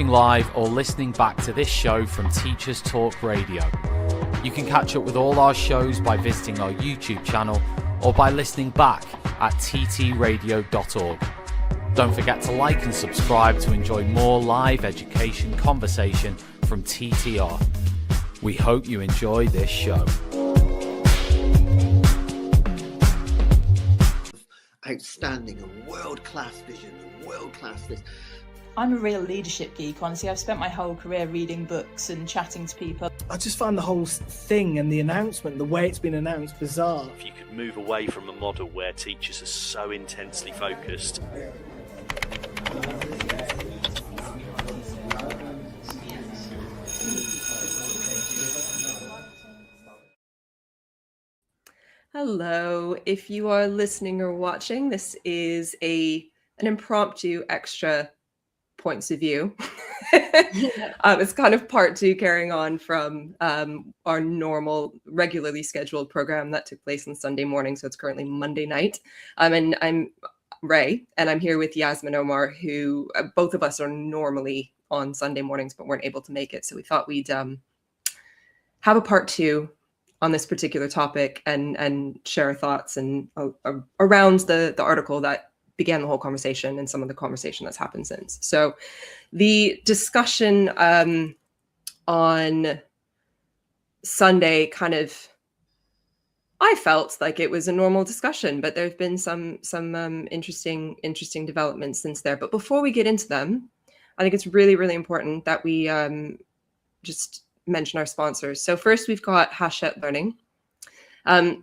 watching live or listening back to this show from Teachers Talk Radio. You can catch up with all our shows by visiting our YouTube channel or by listening back at ttradio.org. Don't forget to like and subscribe to enjoy more live education conversation from TTR. We hope you enjoy this show. Outstanding, a world-class vision, a world-class this. I'm a real leadership geek, honestly. I've spent my whole career reading books and chatting to people. I just find the whole thing and the announcement, the way it's been announced, bizarre. If you could move away from a model where teachers are so intensely focused. Hello, if you are listening or watching, this is an impromptu extra points of view. It's kind of part two, carrying on from our normal, regularly scheduled program that took place on Sunday morning. So it's currently Monday night. And I'm Rae, and I'm here with Yasmin Omar, who both of us are normally on Sunday mornings, but weren't able to make it. So we thought we'd have a part two on this particular topic and share our thoughts and around the article that began the whole conversation and some of the conversation that's happened since. So the discussion on Sunday I felt like it was a normal discussion, but there've been some interesting developments since there. But before we get into them, I think it's really, really important that we just mention our sponsors. So first, we've got Hachette Learning.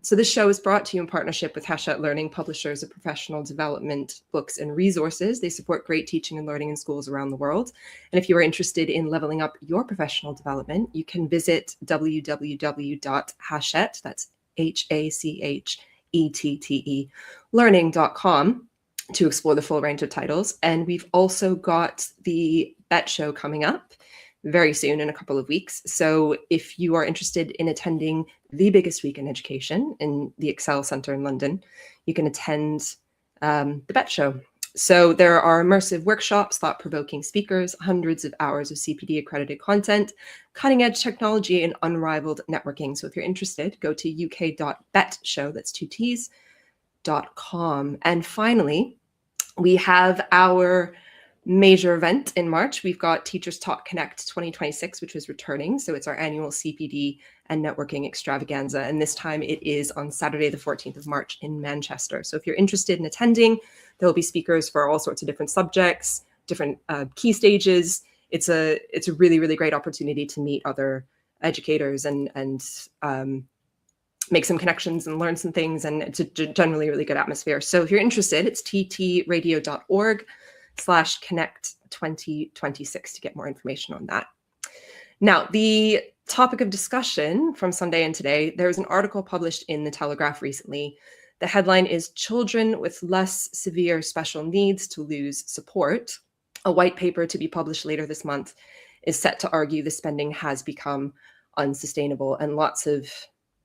So this show is brought to you in partnership with Hachette Learning, publishers of professional development books and resources. They support great teaching and learning in schools around the world. And if you are interested in leveling up your professional development, you can visit www.hachette, that's HACHETTE, learning.com to explore the full range of titles. And we've also got the BET show coming up very soon, in a couple of weeks. So if you are interested in attending the biggest week in education in the Excel Centre in London, you can attend the BET show. So there are immersive workshops, thought-provoking speakers, hundreds of hours of CPD accredited content, cutting-edge technology, and unrivaled networking. So if you're interested, go to uk.betshow, that's 2 T's.com. And finally, we have our major event in March. We've got Teachers Talk Connect 2026, which is returning. So it's our annual CPD and networking extravaganza. And this time it is on Saturday, the 14th of March in Manchester. So if you're interested in attending, there will be speakers for all sorts of different subjects, different key stages. It's a really, really great opportunity to meet other educators and make some connections and learn some things. And it's a generally really good atmosphere. So if you're interested, it's ttradio.org/connect 2026 to get more information on that. Now, the topic of discussion from Sunday and today, there was an article published in the Telegraph recently. The headline is "Children with Less Severe Special Needs to Lose Support." A white paper to be published later this month is set to argue the spending has become unsustainable, and lots of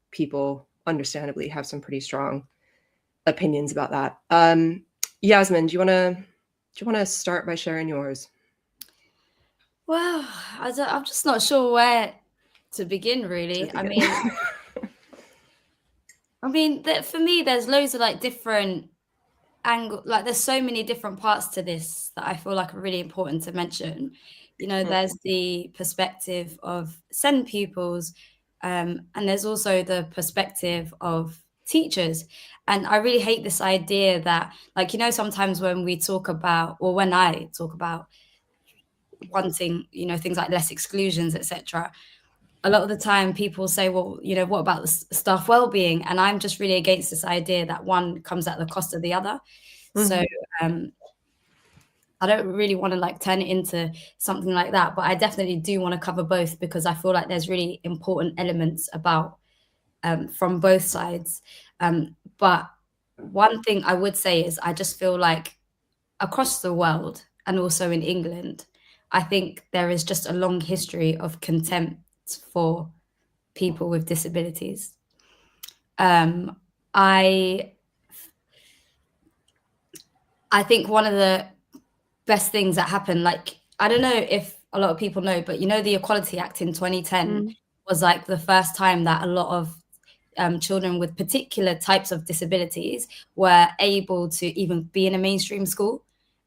people understandably have some pretty strong opinions about that. Yasmin, do you want to start by sharing yours? Well, I'm just not sure where to begin, really. For me, there's loads of different angles. There's so many different parts to this that I feel like are really important to mention. There's the perspective of SEND pupils, and there's also the perspective of teachers. And I really hate this idea that, sometimes when we talk about, or when I talk about wanting, things like less exclusions, etc., a lot of the time people say, well, what about the staff well-being? And I'm just really against this idea that one comes at the cost of the other. Mm-hmm. So I don't really want to turn it into something like that, but I definitely do want to cover both, because I feel like there's really important elements about from both sides. But one thing I would say is I just feel like across the world, and also in England, I think there is just a long history of contempt for people with disabilities. I think one of the best things that happened, I don't know if a lot of people know, but you know, the Equality Act in 2010 was like the first time that a lot of children with particular types of disabilities were able to even be in a mainstream school.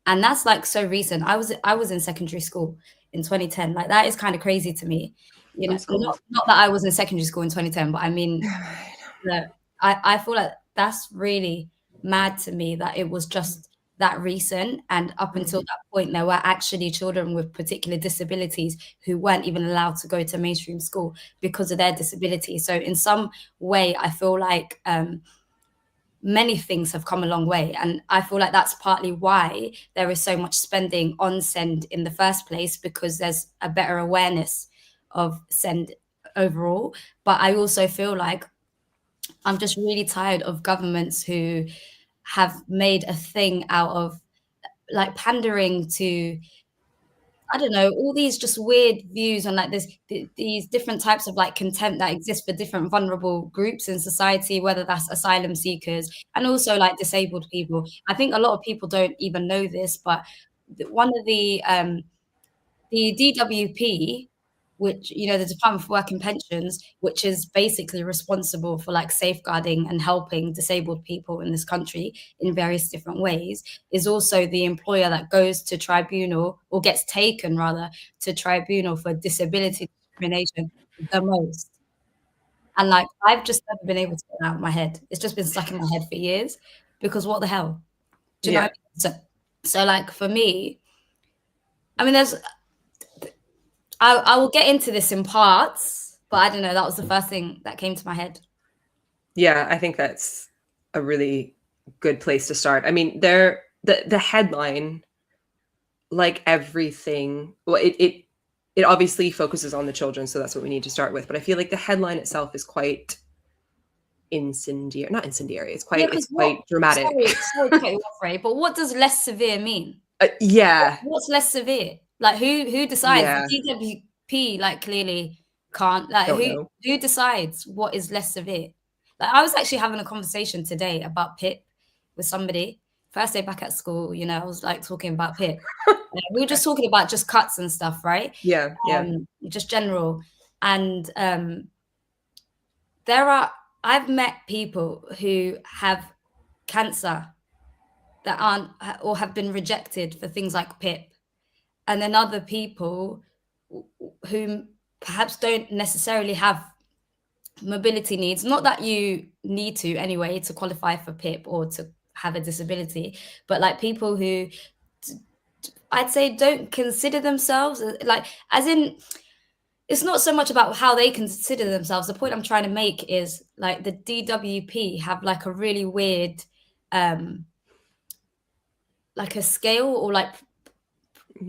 And that's like so recent. I was in secondary school in 2010. Like, that is kind of crazy to me. You know, not that I was in secondary school in 2010, but I mean, I feel like that's really mad to me that it was just that recent. And up until that point, there were actually children with particular disabilities who weren't even allowed to go to mainstream school because of their disability. So in some way, I feel like many things have come a long way. And I feel like that's partly why there is so much spending on SEND in the first place, because there's a better awareness of SEND overall. But I also feel like I'm just really tired of governments who have made a thing out of like pandering to, I don't know, all these just weird views on like these different types of like contempt that exist for different vulnerable groups in society, whether that's asylum seekers and also like disabled people. I think a lot of people don't even know this, but one of the DWP, which, you know, the Department for Work and Pensions, which is basically responsible for like safeguarding and helping disabled people in this country in various different ways, is also the employer that goes to tribunal, or gets taken rather to tribunal for disability discrimination the most. And like, I've just never been able to get it out of my head. It's just been stuck in my head for years, because what the hell? Do you know what I mean? So like, for me, I mean, I will get into this in parts, but I don't know. That was the first thing that came to my head. Yeah, I think that's a really good place to start. I mean, the headline, like everything, well, it obviously focuses on the children, so that's what we need to start with. But I feel like the headline itself is quite incendiary, not incendiary. It's quite dramatic. Sorry to cut you off, Ray, but what does less severe mean? What's less severe? Like, who decides? Yeah. The DWP like clearly can't. Like, who decides what is less severe? Like, I was actually having a conversation today about PIP with somebody. First day back at school, you know, I was like talking about PIP. We were just talking about just cuts and stuff, right? Yeah. Just general. And I've met people who have cancer that aren't, or have been rejected for things like PIP. And then other people who perhaps don't necessarily have mobility needs, not that you need to anyway to qualify for PIP or to have a disability, but like people who I'd say don't consider themselves, like, as in, it's not so much about how they consider themselves. The point I'm trying to make is like the DWP have like a really weird, like a scale or like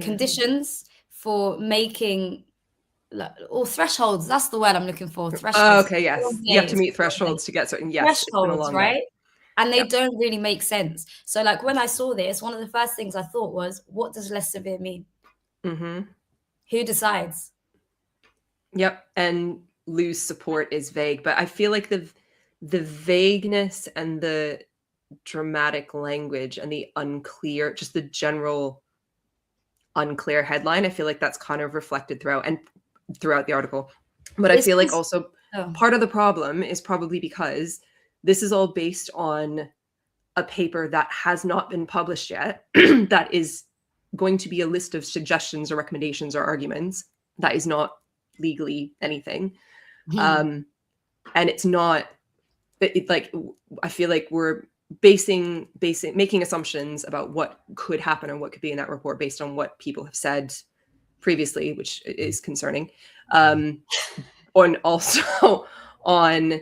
conditions for making, or thresholds. That's the word I'm looking for. Thresholds. Okay, yes. You have to meet thresholds to get certain. Yes, thresholds, right? And they don't really make sense. So like, when I saw this, one of the first things I thought was, what does less severe mean? Who decides? Yep. And lose support is vague, but I feel like the vagueness and the dramatic language and the unclear, just the general unclear headline, I feel like that's kind of reflected throughout the article. But I feel like also part of the problem is probably because this is all based on a paper that has not been published yet, that is going to be a list of suggestions or recommendations or arguments. That is not legally anything. And it's not, like, I feel like we're making assumptions about what could happen and what could be in that report based on what people have said previously, which is concerning. And also on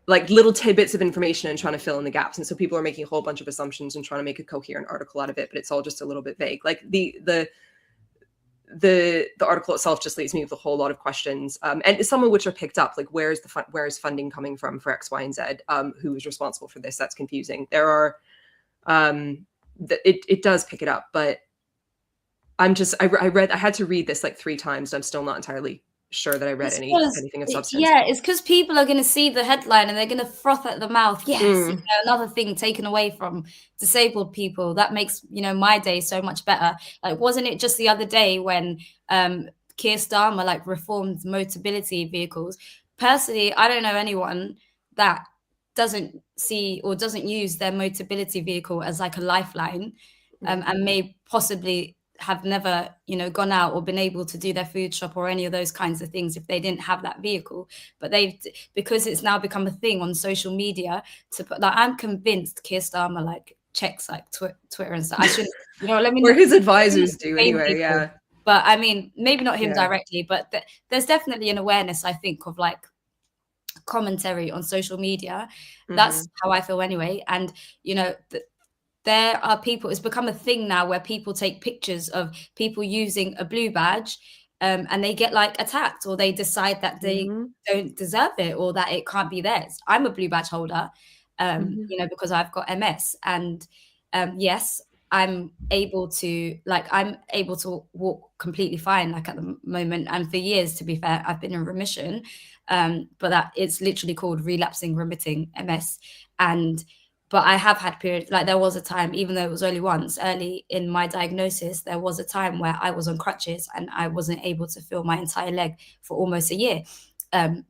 like little tidbits of information and trying to fill in the gaps. And so people are making a whole bunch of assumptions and trying to make a coherent article out of it, but it's all just a little bit vague. Like the article itself just leaves me with a whole lot of questions, and some of which are picked up, like where is funding coming from for X, Y, and Z? Who is responsible for this? That's confusing. There are, it does pick it up, but I had to read this like 3 times. And I'm still not entirely sure that I read Because anything of substance. yeah, it's because people are going to see the headline and they're going to froth at the mouth. Yes, you know, another thing taken away from disabled people. That makes, you know, my day so much better. Like, wasn't it just the other day when Keir Starmer like reformed motability vehicles? Personally, I don't know anyone that doesn't see or doesn't use their motability vehicle as like a lifeline, and may possibly have never, you know, gone out or been able to do their food shop or any of those kinds of things if they didn't have that vehicle. But they've, because it's now become a thing on social media to put, like, I'm convinced Keir Starmer like checks like Twitter and stuff. I shouldn't, you know, let me Or not, his advisors do anyway. people. Yeah. But I mean, maybe not him Yeah. directly, but there's definitely an awareness, I think, of like commentary on social media. That's how I feel anyway. And, you know, there are people, it's become a thing now where people take pictures of people using a blue badge, and they get like attacked, or they decide that they don't deserve it, or that it can't be theirs. I'm a blue badge holder, you know, because I've got MS, and yes, I'm able to walk completely fine, like at the moment, and for years, to be fair, I've been in remission, but that it's literally called relapsing remitting MS. But I have had periods, like there was a time, even though it was only once early in my diagnosis, there was a time where I was on crutches and I wasn't able to feel my entire leg for almost a year. And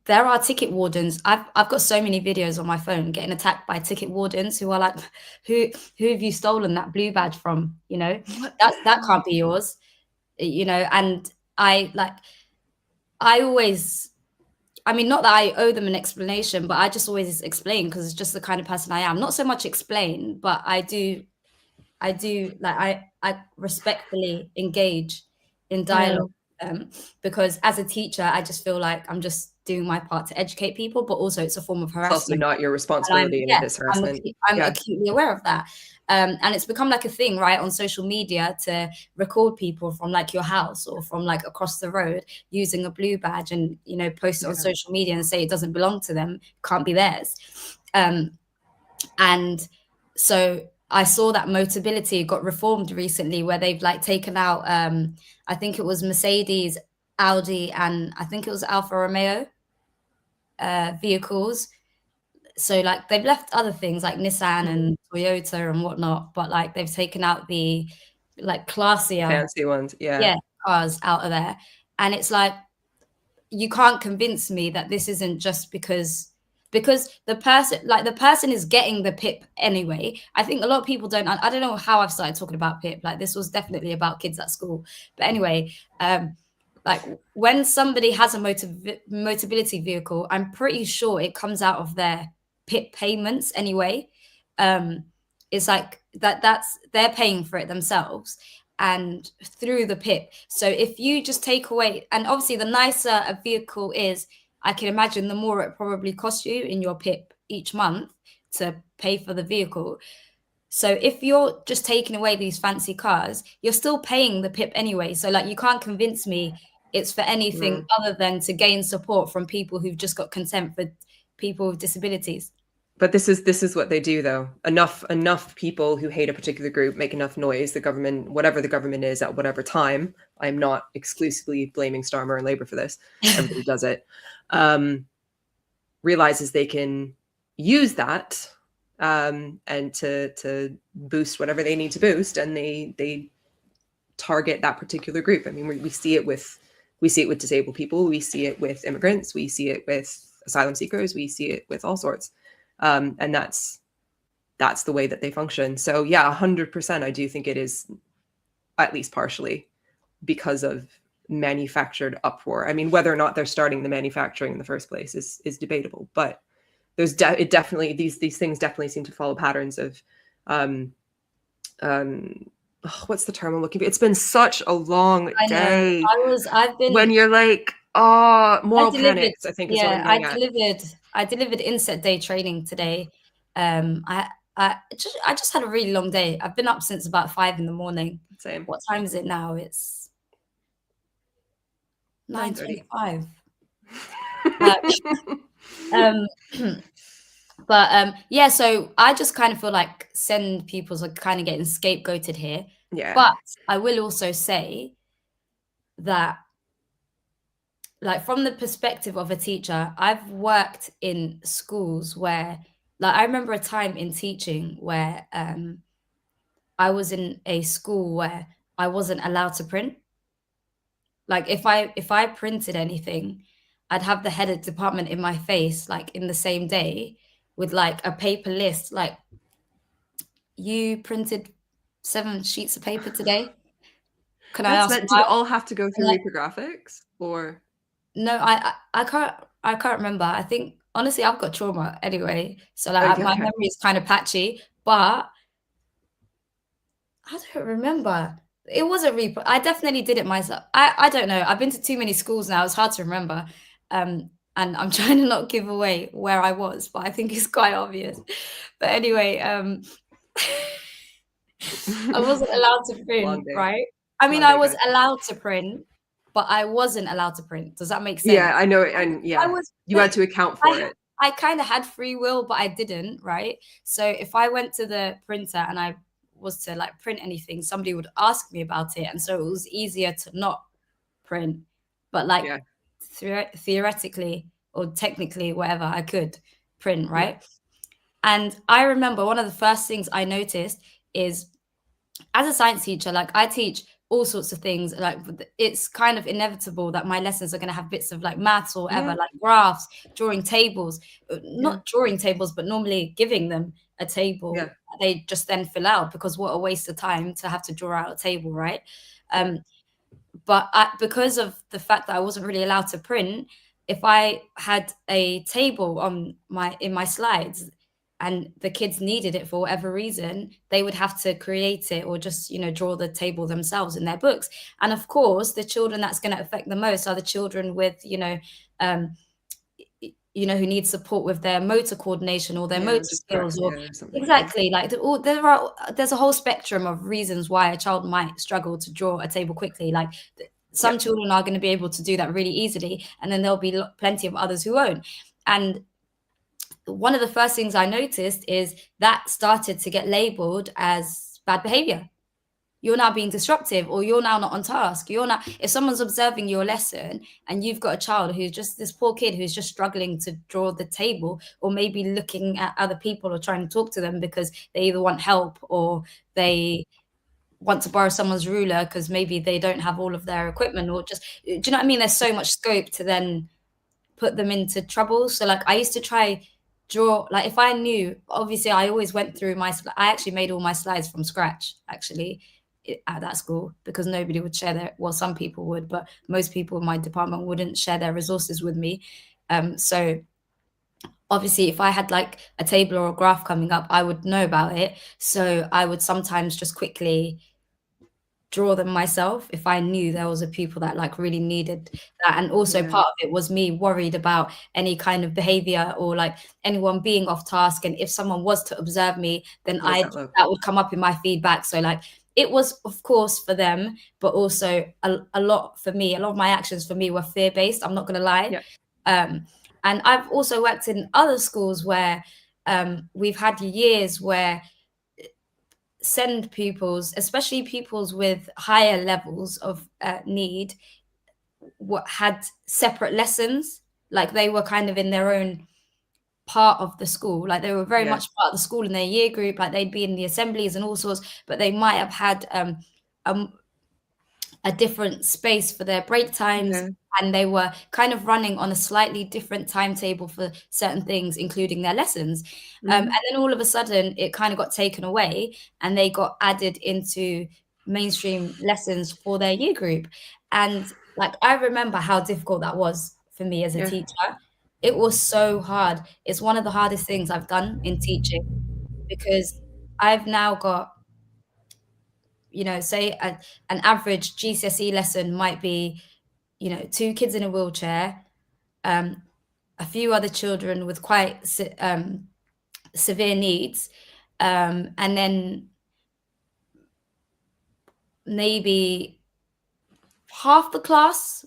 there are ticket wardens. I've got so many videos on my phone getting attacked by ticket wardens who are like, who have you stolen that blue badge from? You know, that can't be yours. You know, and I always, I mean, not that I owe them an explanation, but I just always explain, because it's just the kind of person I am. Not so much explain, but I do like, I respectfully engage in dialogue, because as a teacher, I just feel like I'm just doing my part to educate people, but also it's a form of It's also harassment. not your responsibility, and it is harassment. I'm acutely aware of that. And it's become like a thing, right, on social media to record people from like your house or from like across the road using a blue badge, and, you know, post it on social media and say it doesn't belong to them, can't be theirs. And so I saw that Motability got reformed recently, where they've like taken out, I think it was Mercedes, Audi, and I think it was Alfa Romeo vehicles. So like they've left other things like Nissan and Toyota and whatnot, but like they've taken out the like classier Fancy ones. Yeah. cars out of there. And it's like, you can't convince me that this isn't just because the person is getting the PIP anyway. I think a lot of people don't, I don't know how I've started talking about PIP. Like, this was definitely about kids at school. But anyway, like when somebody has a motability vehicle, I'm pretty sure it comes out of their PIP payments anyway. It's like that's they're paying for it themselves and through the PIP. So if you just take away, and obviously the nicer a vehicle is, I can imagine the more it probably costs you in your PIP each month to pay for the vehicle. So if you're just taking away these fancy cars, you're still paying the PIP anyway. So like, you can't convince me it's for anything other than to gain support from people who've just got contempt for people with disabilities. But this is what they do, though. Enough people who hate a particular group make enough noise. The government, whatever the government is at whatever time, I'm not exclusively blaming Starmer and Labour for this. Everybody does it. Realizes they can use that and to boost whatever they need to boost, and they target that particular group. I mean, we see it with disabled people, we see it with immigrants, we see it with asylum seekers, we see it with all sorts. And that's the way that they function. So yeah, 100%, I do think it is at least partially because of manufactured uproar. I mean, whether or not they're starting the manufacturing in the first place is debatable, but there's definitely these things definitely seem to follow patterns of what's the term I'm looking for? It's been such a long day. I've been when you're like, moral panics, I think is what I'm getting at. I delivered inset day training today. I just had a really long day. I've been up since about 5 a.m. Same. What time is it now? It's 9:25. But yeah, so I just kind of feel like send people's are kind of getting scapegoated here. Yeah. But I will also say that, like, from the perspective of a teacher, I've worked in schools where, like, I remember a time in teaching where I was in a school where I wasn't allowed to print. Like, if I printed anything, I'd have the head of department in my face, like, in the same day with, like, a paper list, like, "You printed 7 sheets of paper today? Can I That's ask meant why?" to all have to go through Like, reprographics, or no, I can't remember. I think honestly, I've got trauma anyway, so, like, okay, my okay. memory is kind of patchy, but I don't remember. It wasn't I definitely did it myself. I don't know. I've been to too many schools now. It's hard to remember. And I'm trying to not give away where I was, but I think it's quite obvious. But anyway, I wasn't allowed to Long print, day. right? I mean, Long I day, was guys. allowed to print, but I wasn't allowed to print. Does that make sense? Yeah, I know, and I yeah, was, you had to account for it. I kind of had free will, but I didn't, right? So if I went to the printer and I was to, like, print anything, somebody would ask me about it, and so it was easier to not print. But, like, Yeah, theoretically or technically, whatever, I could print, yeah, right? And I remember one of the first things I noticed is, as a science teacher, like, I teach all sorts of things. Like, it's kind of inevitable that my lessons are going to have bits of, like, maths or whatever, yeah, like graphs, drawing tables, yeah, not drawing tables, but normally giving them a table yeah, that they just then fill out, because what a waste of time to have to draw out a table, right? yeah, But because of the fact that I wasn't really allowed to print, if I had a table in my slides and the kids needed it for whatever reason, they would have to create it or just, draw the table themselves in their books. And of course, the children that's going to affect the most are the children with, um, who need support with their motor coordination or their motor skills, or dyslexia or something like that. exactly, like, there's a whole spectrum of reasons why a child might struggle to draw a table quickly. Like, some Yeah, children are going to be able to do that really easily, and then there'll be plenty of others who won't. And one of the first things I noticed is that started to get labeled as bad behavior. You're now being disruptive, or you're now not on task. If someone's observing your lesson and you've got a child who's just this poor kid who's just struggling to draw the table, or maybe looking at other people or trying to talk to them because they either want help or they want to borrow someone's ruler because maybe they don't have all of their equipment, or just, do you know what I mean? There's so much scope to then put them into trouble. So, like, I used to try draw, like, if I knew, obviously I always went through I actually made all my slides from scratch, actually, at that school, because nobody would share some people would, but most people in my department wouldn't share their resources with me. So obviously, if I had, like, a table or a graph coming up, I would know about it. So I would sometimes just quickly draw them myself if I knew there was a pupil that, like, really needed that. And also, yeah. part of it was me worried about any kind of behavior or, like, anyone being off task. And if someone was to observe me, then that would come up in my feedback. So, like, it was, of course, for them, but also a lot for me. A lot of my actions for me were fear-based, I'm not gonna lie. Yeah. And I've also worked in other schools where we've had years where send pupils, especially pupils with higher levels of need, had separate lessons. Like, they were kind of in their own part of the school. Like, they were very Yeah, much part of the school in their year group. Like, they'd be in the assemblies and all sorts, but they might have had a different space for their break times. yeah, And they were kind of running on a slightly different timetable for certain things, including their lessons. And then all of a sudden, it kind of got taken away, and they got added into mainstream lessons for their year group. And, like, I remember how difficult that was for me as a yeah, teacher. It was so hard. It's one of the hardest things I've done in teaching, because I've now got, say an average GCSE lesson might be, 2 kids in a wheelchair, a few other children with quite severe needs, and then maybe half the class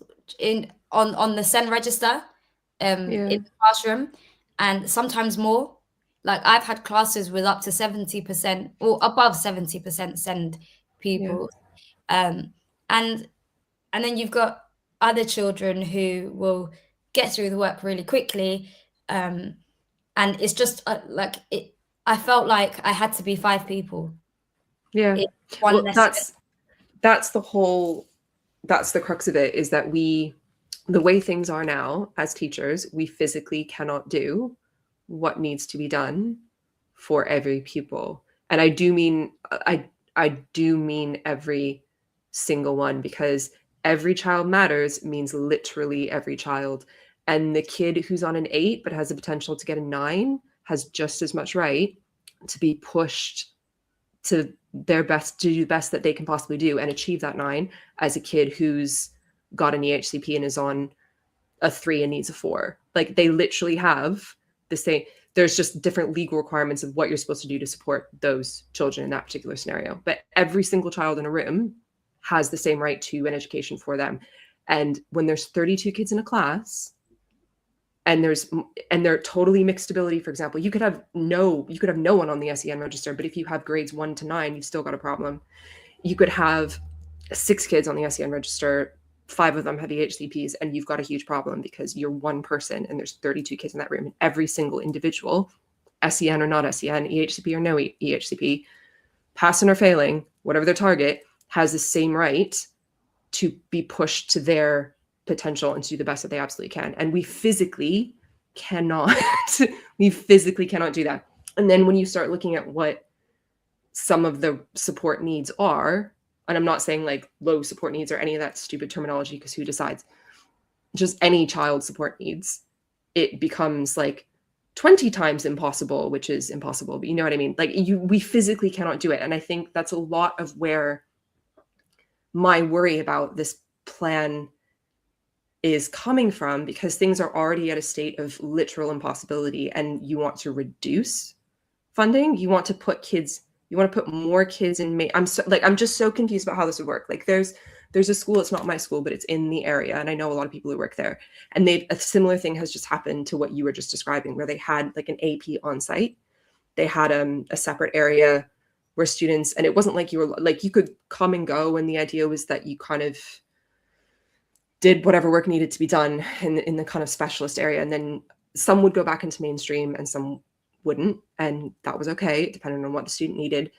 on the SEND register in yeah, the classroom, and sometimes more. Like, I've had classes with up to 70% or above 70% SEND yeah, people. And and then you've got other children who will get through the work really quickly, and it's just like it. I felt like I had to be 5 people. Yeah. in one Well, lesson. that's the crux of it, is that the way things are now as teachers, we physically cannot do what needs to be done for every pupil. And I do mean every single one, because every child matters means literally every child. And the kid who's on an 8 but has the potential to get a 9 has just as much right to be pushed to their best, to do the best that they can possibly do and achieve that 9, as a kid who's got an EHCP and is on a 3 and needs a 4. Like, they literally have the same. There's just different legal requirements of what you're supposed to do to support those children in that particular scenario. But every single child in a room has the same right to an education for them. And when there's 32 kids in a class, and they're totally mixed ability, for example, you could have no one on the SEN register, but if you have grades 1 to 9, you've still got a problem. You could have 6 kids on the SEN register, 5 of them have EHCPs, and you've got a huge problem because you're one person and there's 32 kids in that room, and every single individual, SEN or not SEN, EHCP or no EHCP, passing or failing, whatever their target, has the same right to be pushed to their potential and to do the best that they absolutely can. And we physically cannot do that. And then when you start looking at what some of the support needs are, and I'm not saying like low support needs or any of that stupid terminology, because who decides, just any child support needs, it becomes like 20 times impossible, which is impossible, but you know what I mean? Like, we physically cannot do it. And I think that's a lot of where my worry about this plan is coming from, because things are already at a state of literal impossibility, and you want to reduce funding. You want to put more kids in. I'm just so confused about how this would work. Like, there's a school, it's not my school, but it's in the area, and I know a lot of people who work there, and a similar thing has just happened to what you were just describing, where they had like an AP on site. They had a separate area where students, and it wasn't like you could come and go, and the idea was that you kind of did whatever work needed to be done in the kind of specialist area, and then some would go back into mainstream and some wouldn't, and that was okay, depending on what the student needed.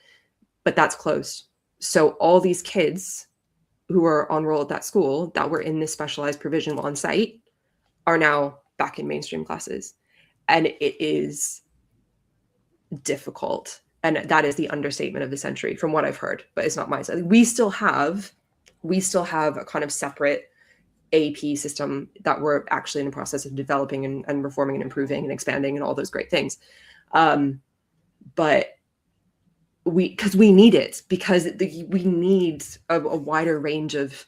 But that's closed. So all these kids who were on roll at that school that were in this specialized provision on site are now back in mainstream classes, and it is difficult. And that is the understatement of the century from what I've heard, but it's not my side. We still have a kind of separate AP system that we're actually in the process of developing and reforming and improving and expanding and all those great things. But because we need it, because we need a wider range of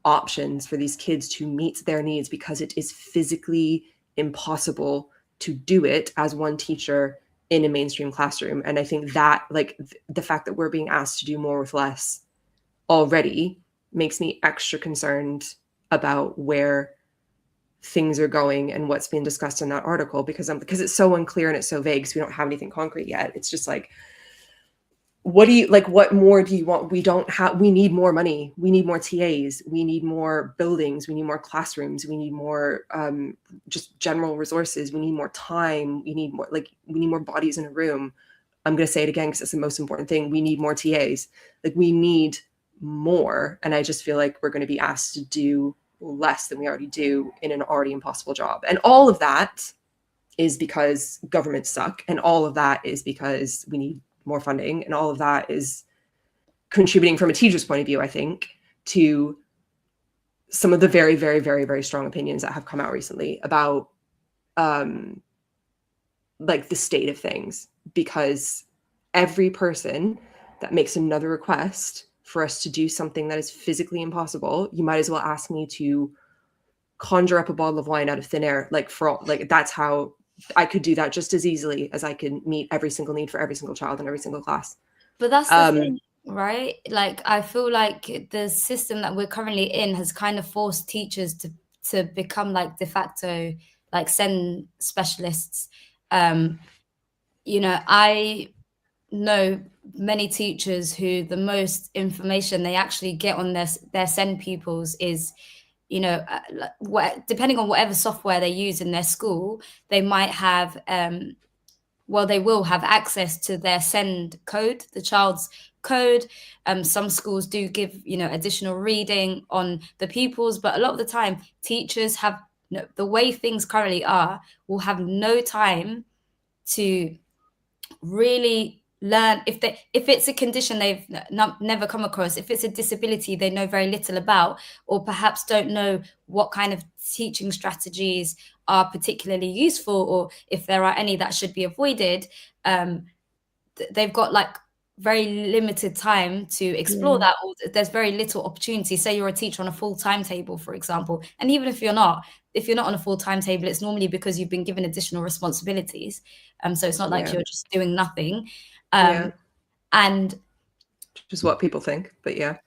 options for these kids to meet their needs, because it is physically impossible to do it as one teacher in a mainstream classroom. And I think that, like, the fact that we're being asked to do more with less already makes me extra concerned about where things are going and what's being discussed in that article, because it's so unclear and it's so vague, so we don't have anything concrete yet. It's just like, what more do you want? We need more money. We need more TAs. We need more buildings. We need more classrooms. We need more just general resources. We need more time. We need more bodies in a room. I'm going to say it again because it's the most important thing. We need more TAs. Like, we need more. And I just feel like we're going to be asked to do less than we already do in an already impossible job. And all of that is because governments suck. And all of that is because we need more funding. And all of that is contributing, from a teacher's point of view, I think, to some of the very, very, very, very strong opinions that have come out recently about like the state of things. Because every person that makes another request for us to do something that is physically impossible, you might as well ask me to conjure up a bottle of wine out of thin air. That's how I could do that just as easily as I can meet every single need for every single child in every single class. But that's the thing, right? Like, I feel like the system that we're currently in has kind of forced teachers to become like de facto, like, SEN specialists. I know many teachers who the most information they actually get on their SEND pupils is, you know, depending on whatever software they use in their school, they might have, they will have access to their SEND code, the child's code. Some schools do give, you know, additional reading on the pupils, but a lot of the time teachers have, the way things currently are, will have no time to really learn if it's a condition they've never come across, if it's a disability they know very little about, or perhaps don't know what kind of teaching strategies are particularly useful, or if there are any that should be avoided. They've got like very limited time to explore that, or there's very little opportunity. Say you're a teacher on a full timetable, for example, and even if you're not on a full timetable, it's normally because you've been given additional responsibilities. So it's not like you're just doing nothing. And which is what people think, but yeah.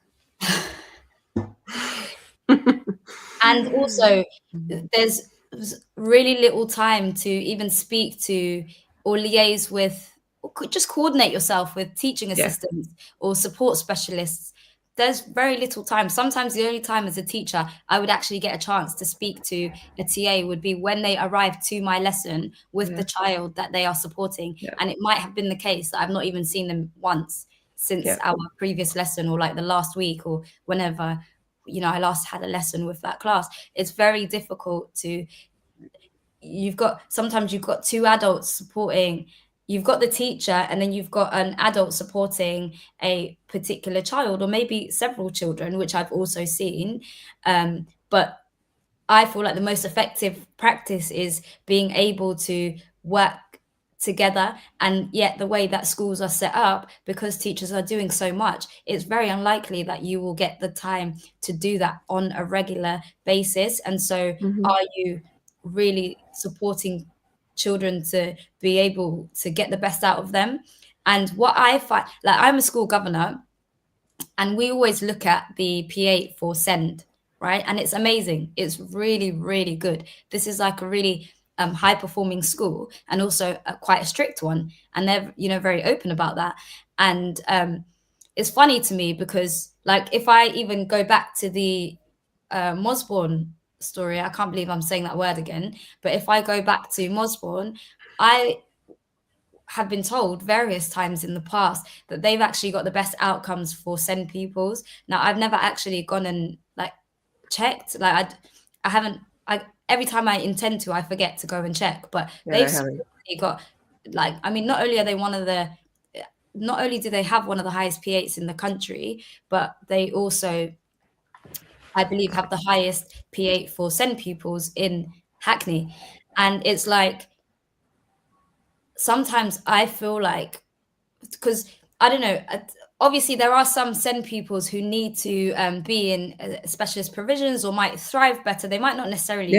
And also there's really little time to even speak to or liaise with, or just coordinate yourself with teaching assistants or support specialists. There's very little time. Sometimes the only time as a teacher I would actually get a chance to speak to a TA would be when they arrive to my lesson with the child that they are supporting. And it might have been the case that I've not even seen them once since our previous lesson, or like the last week, or whenever, you know, I last had a lesson with that class. It's very difficult to, sometimes you've got two adults supporting. You've got the teacher, and then you've got an adult supporting a particular child, or maybe several children, which I've also seen. But I feel like the most effective practice is being able to work together. And yet the way that schools are set up, because teachers are doing so much, it's very unlikely that you will get the time to do that on a regular basis. And so are you really supporting children to be able to get the best out of them? And what I find, like, I'm a school governor, and we always look at the P8 for SEND, right? And it's amazing. It's really, really good. This is like a really high performing school, and also quite a strict one. And they're, you know, very open about that. And it's funny to me because, like, if I even go back to the Mosborne story, I can't believe I'm saying that word again, but if I go back to Mosborne, I have been told various times in the past that they've actually got the best outcomes for SEND pupils. Now, I've never actually gone and like checked. Like I haven't. Every time I intend to, I forget to go and check. But they've got, like, I mean, not only do they have one of the highest P8s in the country, but they also, I believe, have the highest P8 for SEND pupils in Hackney. And it's like, sometimes I feel like, because I don't know, obviously there are some SEND pupils who need to be in specialist provisions, or might thrive better. They might not necessarily,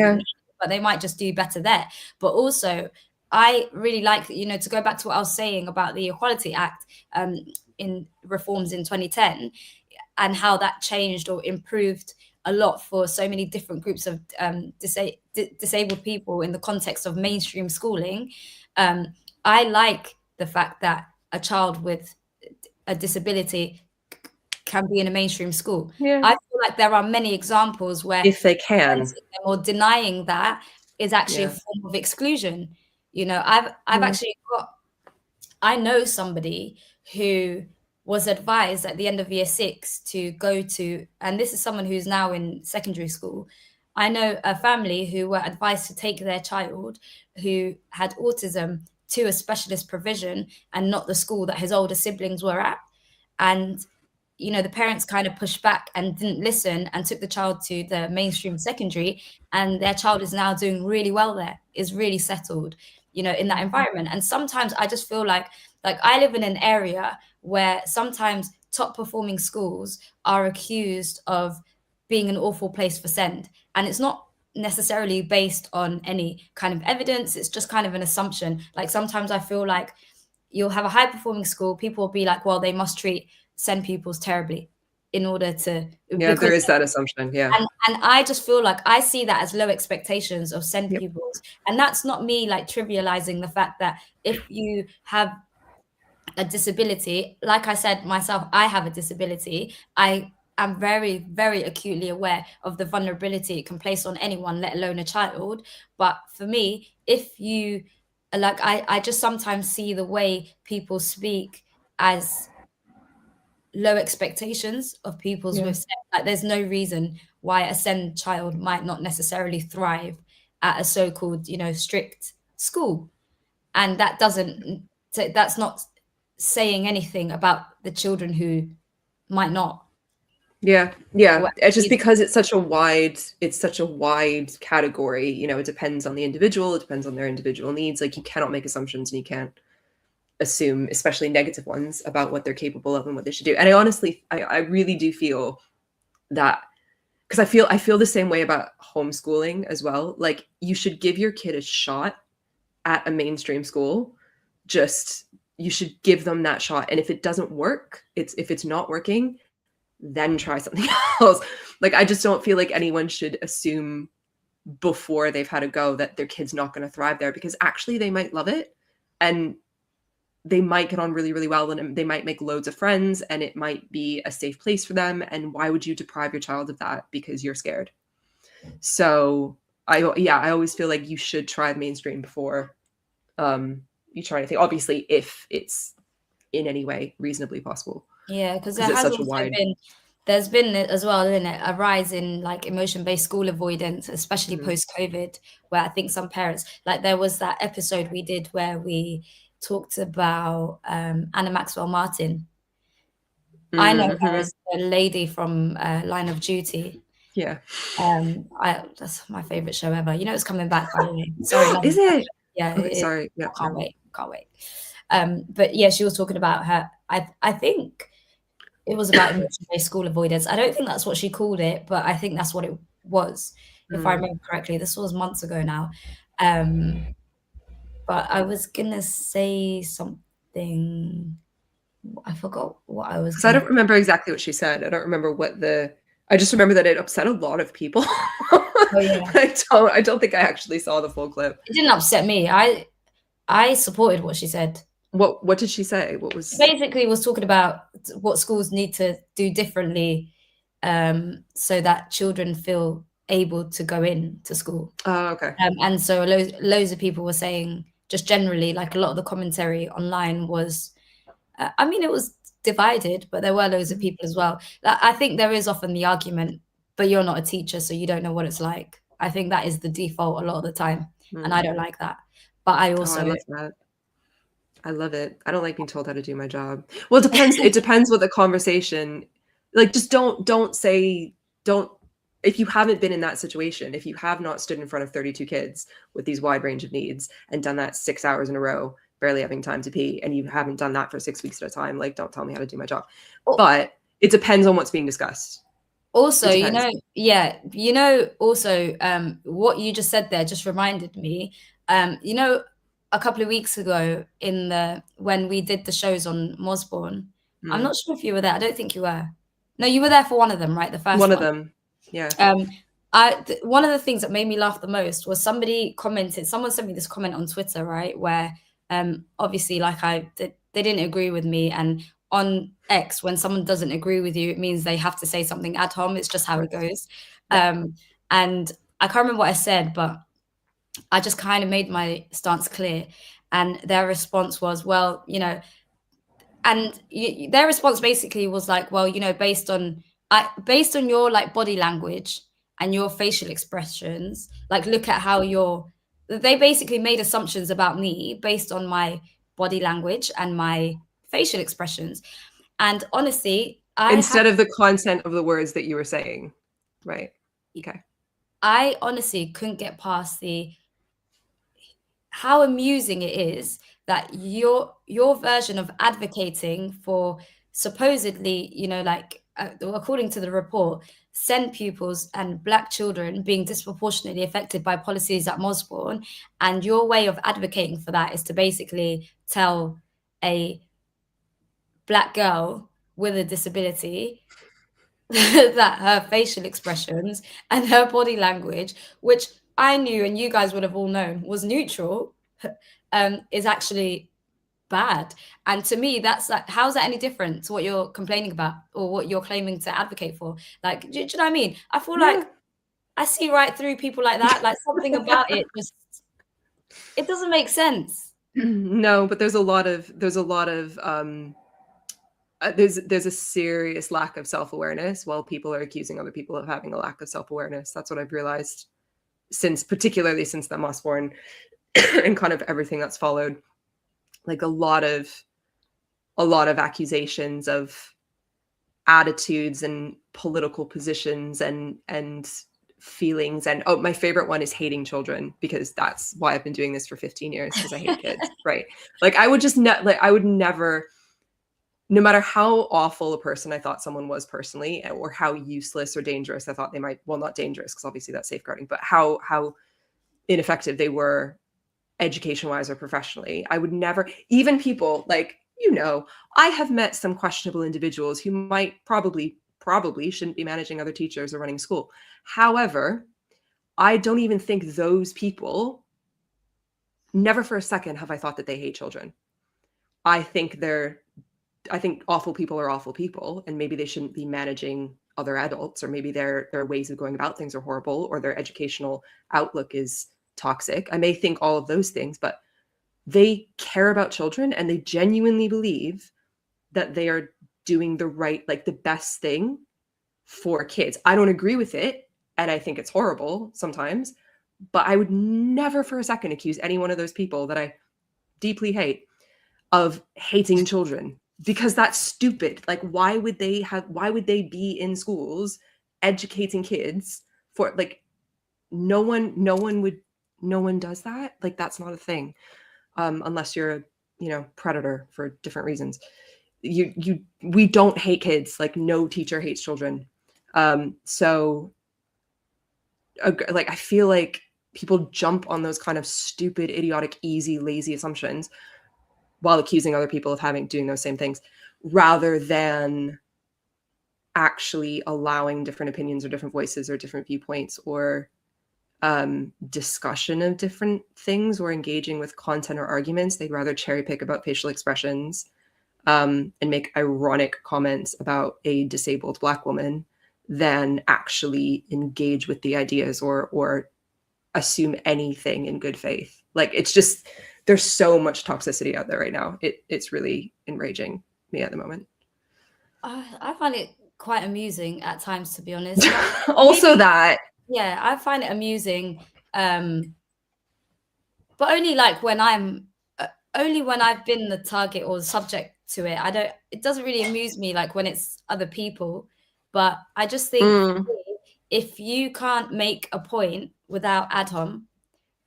but they might just do better there. But also, I really like, you know, to go back to what I was saying about the Equality Act in reforms in 2010, and how that changed or improved a lot for so many different groups of disabled people in the context of mainstream schooling. I like the fact that a child with a disability can be in a mainstream school. I feel like there are many examples where, if they can, or denying that is actually a form of exclusion. You know, I've actually I know somebody who was advised at the end of year 6 to go to, and this is someone who's now in secondary school. I know a family who were advised to take their child who had autism to a specialist provision, and not the school that his older siblings were at. And, you know, the parents kind of pushed back and didn't listen, and took the child to the mainstream secondary, and their child is now doing really well there, is really settled, you know, in that environment. And sometimes I just feel like I live in an area where sometimes top performing schools are accused of being an awful place for SEND. And it's not necessarily based on any kind of evidence. It's just kind of an assumption. Like, sometimes I feel like you'll have a high performing school, people will be like, well, they must treat SEND pupils terribly in order to, there is that assumption. And I just feel like I see that as low expectations of SEND pupils. And that's not me like trivializing the fact that if you have a disability, like I said myself, I have a disability. I am very, very acutely aware of the vulnerability it can place on anyone, let alone a child. But for me, if you like, I just sometimes see the way people speak as low expectations of people's Yeah. with SEND. Like there's no reason why a SEND child might not necessarily thrive at a so-called, strict school. And that's not saying anything about the children who might not. Yeah. Or It's just because it's such a wide category, it depends on the individual, it depends on their individual needs. Like you cannot make assumptions and you can't assume, especially negative ones, about what they're capable of and what they should do. And I really do feel that, because I feel the same way about homeschooling as well. Like you should give your kid a shot at a mainstream school. Just, you should give them that shot. And if it doesn't work, if it's not working, then try something else. Like I just don't feel like anyone should assume before they've had a go that their kid's not going to thrive there, because actually they might love it and they might get on really, really well, and they might make loads of friends, and it might be a safe place for them. And why would you deprive your child of that because you're scared? So I always feel like you should try the mainstream before you try anything. Obviously, if it's in any way reasonably possible. Yeah, because there's been as well, isn't it, a rise in like emotion-based school avoidance, especially post-COVID, where I think some parents, like there was that episode we did where we talked about Anna Maxwell Martin. I know her as the lady from Line of Duty. Yeah. That's my favorite show ever. It's coming back, by the way. Sorry. Is it? Yeah. Okay, sorry. Yeah. Can't wait. But yeah, she was talking about her. I think it was about emotion-based school avoidance. I don't think that's what she called it, but I think that's what it was, if I remember correctly. This was months ago now. But I was gonna say something. I forgot what I was. Because I don't remember exactly what she said. I don't remember I just remember that it upset a lot of people. Oh, yeah. I don't think I actually saw the full clip. It didn't upset me. I supported what she said. What did she say? What was basically was talking about what schools need to do differently so that children feel able to go into school. Oh, okay. And so loads of people were saying, just generally, like a lot of the commentary online was, it was divided, but there were loads of people as well. I think there is often the argument, but you're not a teacher, so you don't know what it's like. I think that is the default a lot of the time, and I don't like that. But I also I love that. I love it. I don't like being told how to do my job. Well, it depends. It depends what the conversation, like, just don't say, if you haven't been in that situation, if you have not stood in front of 32 kids with these wide range of needs and done that 6 hours in a row, barely having time to pee, and you haven't done that for 6 weeks at a time, like, don't tell me how to do my job. But it depends on what's being discussed. Also, also, what you just said there just reminded me, a couple of weeks ago when we did the shows on Mosbourne, I'm not sure if you were there. I don't think you were. No, you were there for one of them, right? The first one. One of them, yeah. One of the things that made me laugh the most was someone sent me this comment on Twitter, right? Where obviously, like they didn't agree with me, and on X, when someone doesn't agree with you, it means they have to say something ad hom. It's just how it goes. And I can't remember what I said, but I just kind of made my stance clear. And their response was, well, their response basically was like, well, based on your like body language and your facial expressions, like look at how they basically made assumptions about me based on my body language and my facial expressions. And honestly, instead of the content of the words that you were saying, right? Okay. I honestly couldn't get past how amusing it is that your version of advocating for supposedly, according to the report, SEND pupils and Black children being disproportionately affected by policies at Mosbourne, and your way of advocating for that is to basically tell a Black girl with a disability that her facial expressions and her body language, which I knew and you guys would have all known was neutral, is actually bad. And to me, that's like, how's that any different to what you're complaining about or what you're claiming to advocate for? Like, do you know what I mean? I feel like I see right through people like that. Like, something about it just, it doesn't make sense. No, but there's a lot of there's a serious lack of self-awareness while people are accusing other people of having a lack of self-awareness. That's what I've realized particularly since the Mossborn and kind of everything that's followed. Like a lot of accusations of attitudes and political positions and feelings. And my favorite one is hating children, because that's why I've been doing this for 15 years, because I hate kids. Right. Like I would just I would never, no matter how awful a person I thought someone was personally, or how useless or dangerous I thought they might, well, not dangerous, because obviously that's safeguarding, but how ineffective they were education-wise or professionally, I would never, even people like, I have met some questionable individuals who might probably shouldn't be managing other teachers or running school. However, I don't even think those people, never for a second have I thought that they hate children. I think awful people are awful people, and maybe they shouldn't be managing other adults, or maybe their ways of going about things are horrible, or their educational outlook is toxic. I may think all of those things, but they care about children and they genuinely believe that they are doing the right, like the best thing for kids. I don't agree with it, and I think it's horrible sometimes, but I would never for a second accuse any one of those people that I deeply hate of hating children, because that's stupid. Like, why would they be in schools educating kids for, like, no one does that. Like, that's not a thing. Unless you're a predator for different reasons. We don't hate kids. Like, no teacher hates children. So like, I feel like people jump on those kind of stupid, idiotic, easy, lazy assumptions while accusing other people of doing those same things, rather than actually allowing different opinions or different voices or different viewpoints, or discussion of different things, or engaging with content or arguments. They'd rather cherry pick about facial expressions and make ironic comments about a disabled Black woman than actually engage with the ideas or assume anything in good faith. Like, it's just, there's so much toxicity out there right now. It's really enraging me at the moment. I find it quite amusing at times, to be honest. Also that. Yeah, I find it amusing, but only like when I've been the target or the subject to it. It doesn't really amuse me like when it's other people, but I just think if you can't make a point without ad hom,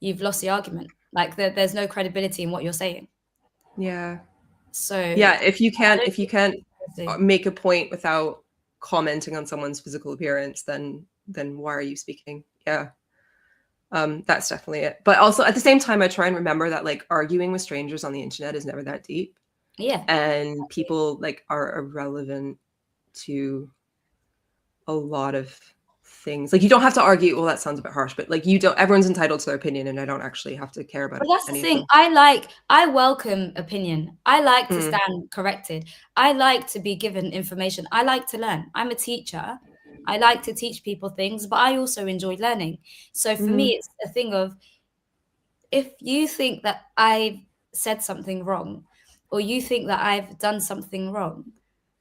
you've lost the argument. Like, there's no credibility in what you're saying. Yeah. So yeah, if you can't make a point without commenting on someone's physical appearance, then why are you speaking? Yeah. That's definitely it. But also at the same time, I try and remember that, like, arguing with strangers on the internet is never that deep. Yeah. And people, like, are irrelevant to a lot of things. Like, you don't have to argue. Well, that sounds a bit harsh, but like, everyone's entitled to their opinion, and I don't actually have to care about it. But that's the thing. I welcome opinion. I like to stand corrected. I like to be given information. I like to learn. I'm a teacher. I like to teach people things, but I also enjoy learning. So for me, it's a thing of, if you think that I've said something wrong, or you think that I've done something wrong,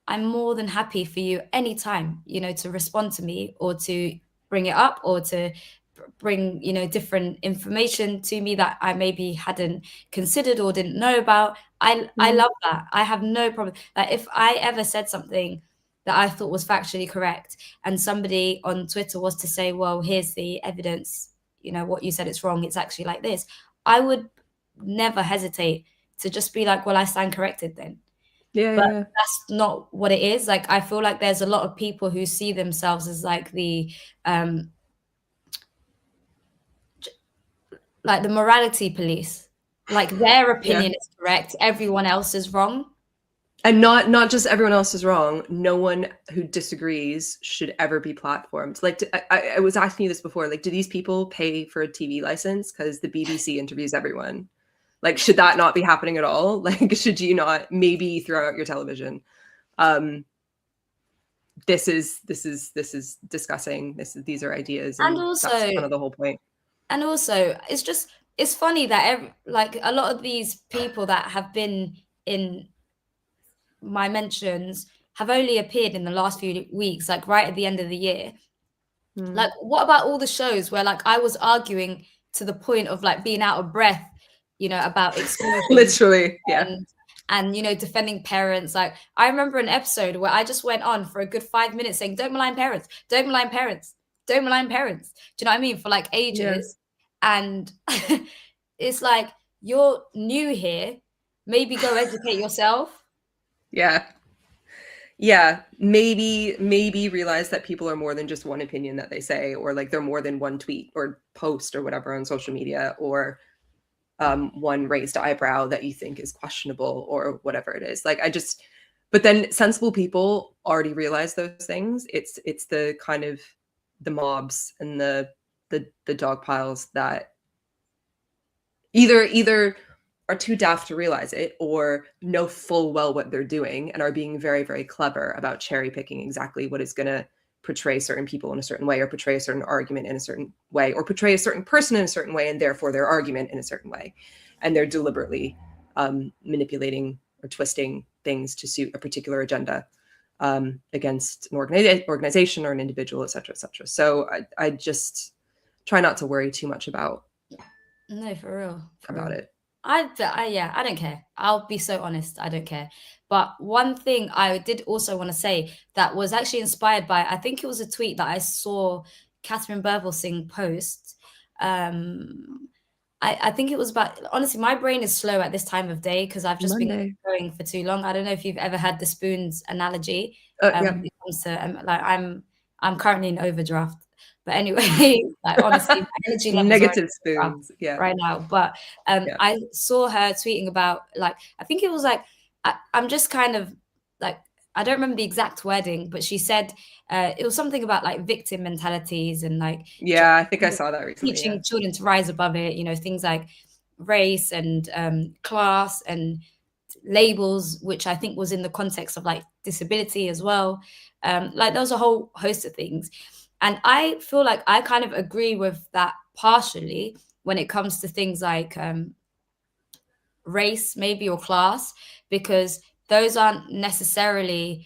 I'm more than happy for you anytime, to respond to me, or to bring it up, or to bring, different information to me that I maybe hadn't considered or didn't know about. I love that. I have no problem. Like, if I ever said something that I thought was factually correct, and somebody on Twitter was to say, well, here's the evidence, what you said, it's wrong, it's actually like this, I would never hesitate to just be like, well, I stand corrected then. But that's not what it is. Like, I feel like there's a lot of people who see themselves as like the morality police. Like, their opinion is correct, everyone else is wrong. And not just everyone else is wrong. No one who disagrees should ever be platformed. Like, I was asking you this before. Like, do these people pay for a TV license? Because the BBC interviews everyone. Like, should that not be happening at all? Like, should you not maybe throw out your television? This is discussing, these are ideas, and also, that's kind of the whole point. And also, it's funny that like a lot of these people that have been in my mentions have only appeared in the last few weeks, like right at the end of the year. Like, what about all the shows where like I was arguing to the point of like being out of breath, you know, about exclusion, literally, yeah, and you know, defending parents. Like, I remember an episode where I just went on for a good 5 minutes saying, "Don't malign parents, don't malign parents, don't malign parents." Do you know what I mean? For like ages, and it's like, you're new here, maybe go educate yourself. Yeah, maybe realize that people are more than just one opinion that they say, or like they're more than one tweet or post or whatever on social media, or one raised eyebrow that you think is questionable or whatever it is. Like, but then sensible people already realize those things. It's the kind of the mobs and the dog piles that either are too daft to realize it, or know full well what they're doing and are being very, very clever about cherry picking exactly what is going to portray certain people in a certain way, or portray a certain argument in a certain way, or portray a certain person in a certain way, and therefore their argument in a certain way. And they're deliberately manipulating or twisting things to suit a particular agenda against an organization or an individual, et cetera, et cetera. So I just try not to worry too much about For real. it. I don't care. I'll be so honest. I don't care. But one thing I did also want to say that was actually inspired by, I think it was a tweet that I saw Catherine Burblesing post. I think it was about, honestly, my brain is slow at this time of day because I've just been going for too long. I don't know if you've ever had the spoons analogy. When it comes to, like, I'm currently in overdraft. But anyway, like, honestly, my energy levels negative spoons, right now. But I saw her tweeting about, like, I think it was like, I'm just kind of like, I don't remember the exact wording, but she said it was something about like victim mentalities and like, I think I saw that recently. Teaching children to rise above it, you know, things like race and class and labels, which I think was in the context of like disability as well. Like, there was a whole host of things. And I feel like I kind of agree with that partially when it comes to things like race, maybe, or class, because those aren't necessarily,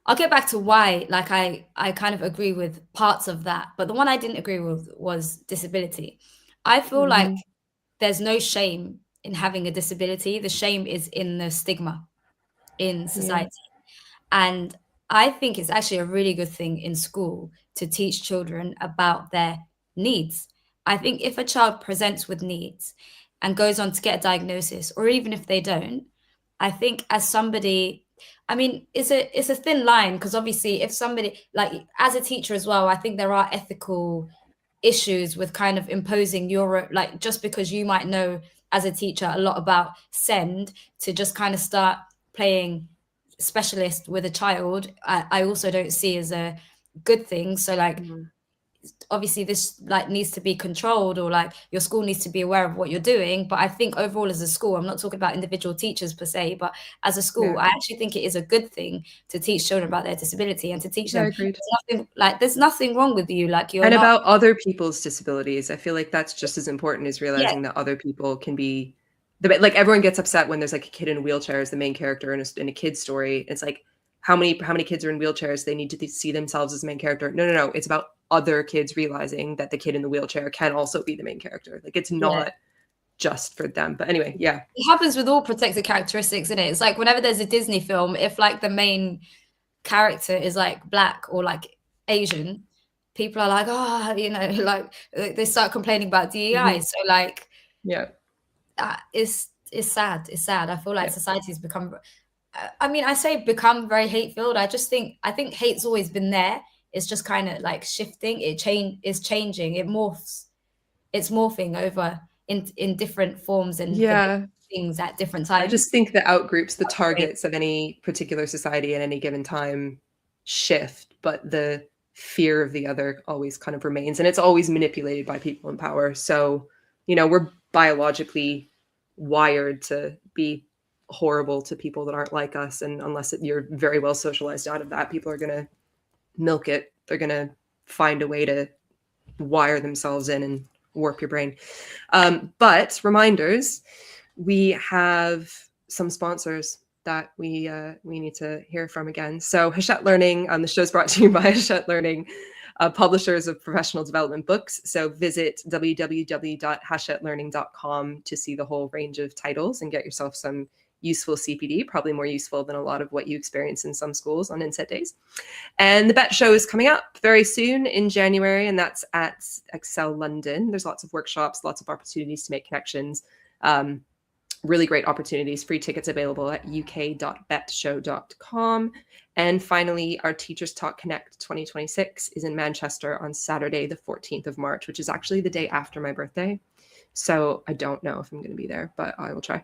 I'll get back to why, like, I kind of agree with parts of that. But the one I didn't agree with was disability. I feel like there's no shame in having a disability. The shame is in the stigma in society. And I think it's actually a really good thing in school to teach children about their needs. I think if a child presents with needs and goes on to get a diagnosis, or even if they don't, I think as somebody, I mean, it's a thin line, because obviously if somebody, like, as a teacher as well, I think there are ethical issues with kind of imposing your, like, just because you might know as a teacher a lot about SEND, to just kind of start playing specialist with a child, I also don't see as a good thing. So like, obviously this like needs to be controlled, or like your school needs to be aware of what you're doing. But I think overall as a school, I'm not talking about individual teachers per se, but as a school, I actually think it is a good thing to teach children about their disability and to teach them there's nothing wrong with you, like, you're about other people's disabilities. I feel like that's just as important as realizing that other people can be like, everyone gets upset when there's like a kid in a wheelchair as the main character in a kid's story. It's like, how many kids are in wheelchairs? They need to see themselves as the main character. No. It's about other kids realizing that the kid in the wheelchair can also be the main character. Like, it's not just for them. But anyway, it happens with all protected characteristics, isn't it? It's like whenever there's a Disney film, if like the main character is like Black or like Asian, people are like, oh, you know, like they start complaining about DEI. So like, it's sad. It's sad. I feel like society's become, I mean, I say become very hate-filled. I think hate's always been there. It's just kind of like shifting. It's changing. It morphs. It's morphing over in different forms and things at different times. I just think the outgroups, the targets of any particular society at any given time shift, but the fear of the other always kind of remains, and it's always manipulated by people in power. So, we're biologically wired to be horrible to people that aren't like us, and unless you're very well socialized out of that, people are going to milk it. They're going to find a way to wire themselves in and warp your brain. But reminders, we have some sponsors that we need to hear from again. So Hachette Learning, the show's brought to you by Hachette Learning, publishers of professional development books. So visit www.hachetteLearning.com to see the whole range of titles and get yourself some useful CPD, probably more useful than a lot of what you experience in some schools on inset days. And the BET show is coming up very soon in January, and that's at Excel London. There's lots of workshops, lots of opportunities to make connections. Really great opportunities. Free tickets available at uk.betshow.com. And finally, our Teachers Talk Connect 2026 is in Manchester on Saturday, the 14th of March, which is actually the day after my birthday. So I don't know if I'm going to be there, but I will try.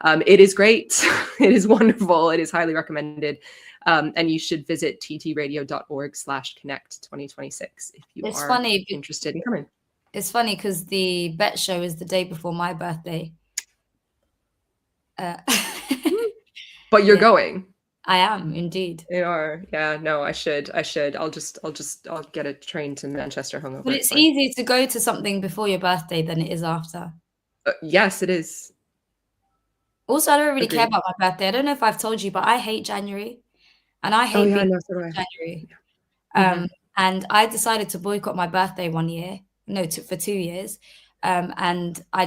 It is great. It is wonderful. It is highly recommended. And you should visit ttradio.org/connect 2026 if you are interested in coming. It's funny because the BET show is the day before my birthday. But you're going. I am indeed. You are. Yeah, no, I should. I'll get a train to Manchester hungover. But it's easier to go to something before your birthday than it is after. Yes, it is. Also, I don't really care about my birthday. I don't know if I've told you, but I hate January. And I hate being January. Yeah. And I decided to boycott my birthday for 2 years. And I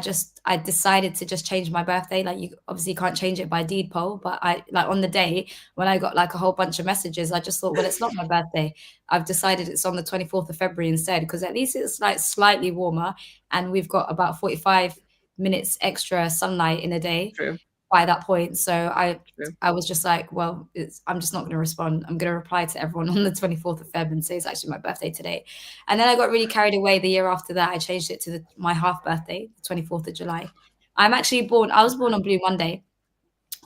decided to just change my birthday. Like, you obviously can't change it by deed poll, but on the day when I got like a whole bunch of messages, I just thought, well, it's not my birthday. I've decided it's on the 24th of February instead, because at least it's like slightly warmer and we've got about 45 minutes extra sunlight in a day. True. By that point. So I was just like, well, I'm just not going to respond. I'm going to reply to everyone on the 24th of Feb and say it's actually my birthday today. And then I got really carried away. The year after that, I changed it to my half birthday, the 24th of July. I was born on Blue Monday,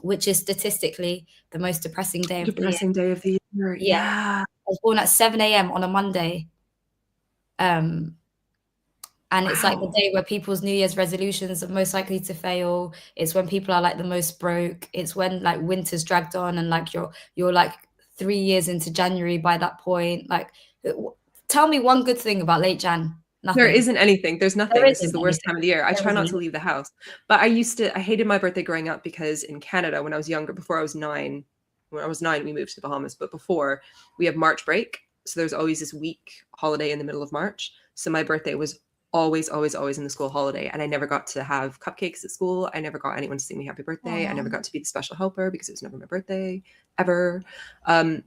which is statistically the most depressing day of the year. Depressing day of the year. Yeah. I was born at 7 a.m. on a Monday. And it's like the day where people's New Year's resolutions are most likely to fail. It's when people are like the most broke. It's when like winter's dragged on and like you're like 3 years into January by that point. Like, tell me one good thing about late Jan. Nothing. There isn't anything. There's nothing. This is the worst time of the year. I try not to leave the house. But I hated my birthday growing up because in Canada, when I was younger, before I was 9, we moved to the Bahamas. But before, we have March break. So there's always this week holiday in the middle of March. So my birthday was always in the school holiday, and I never got to have cupcakes at school. I never got anyone to sing me happy birthday. I never got to be the special helper because it was never my birthday ever.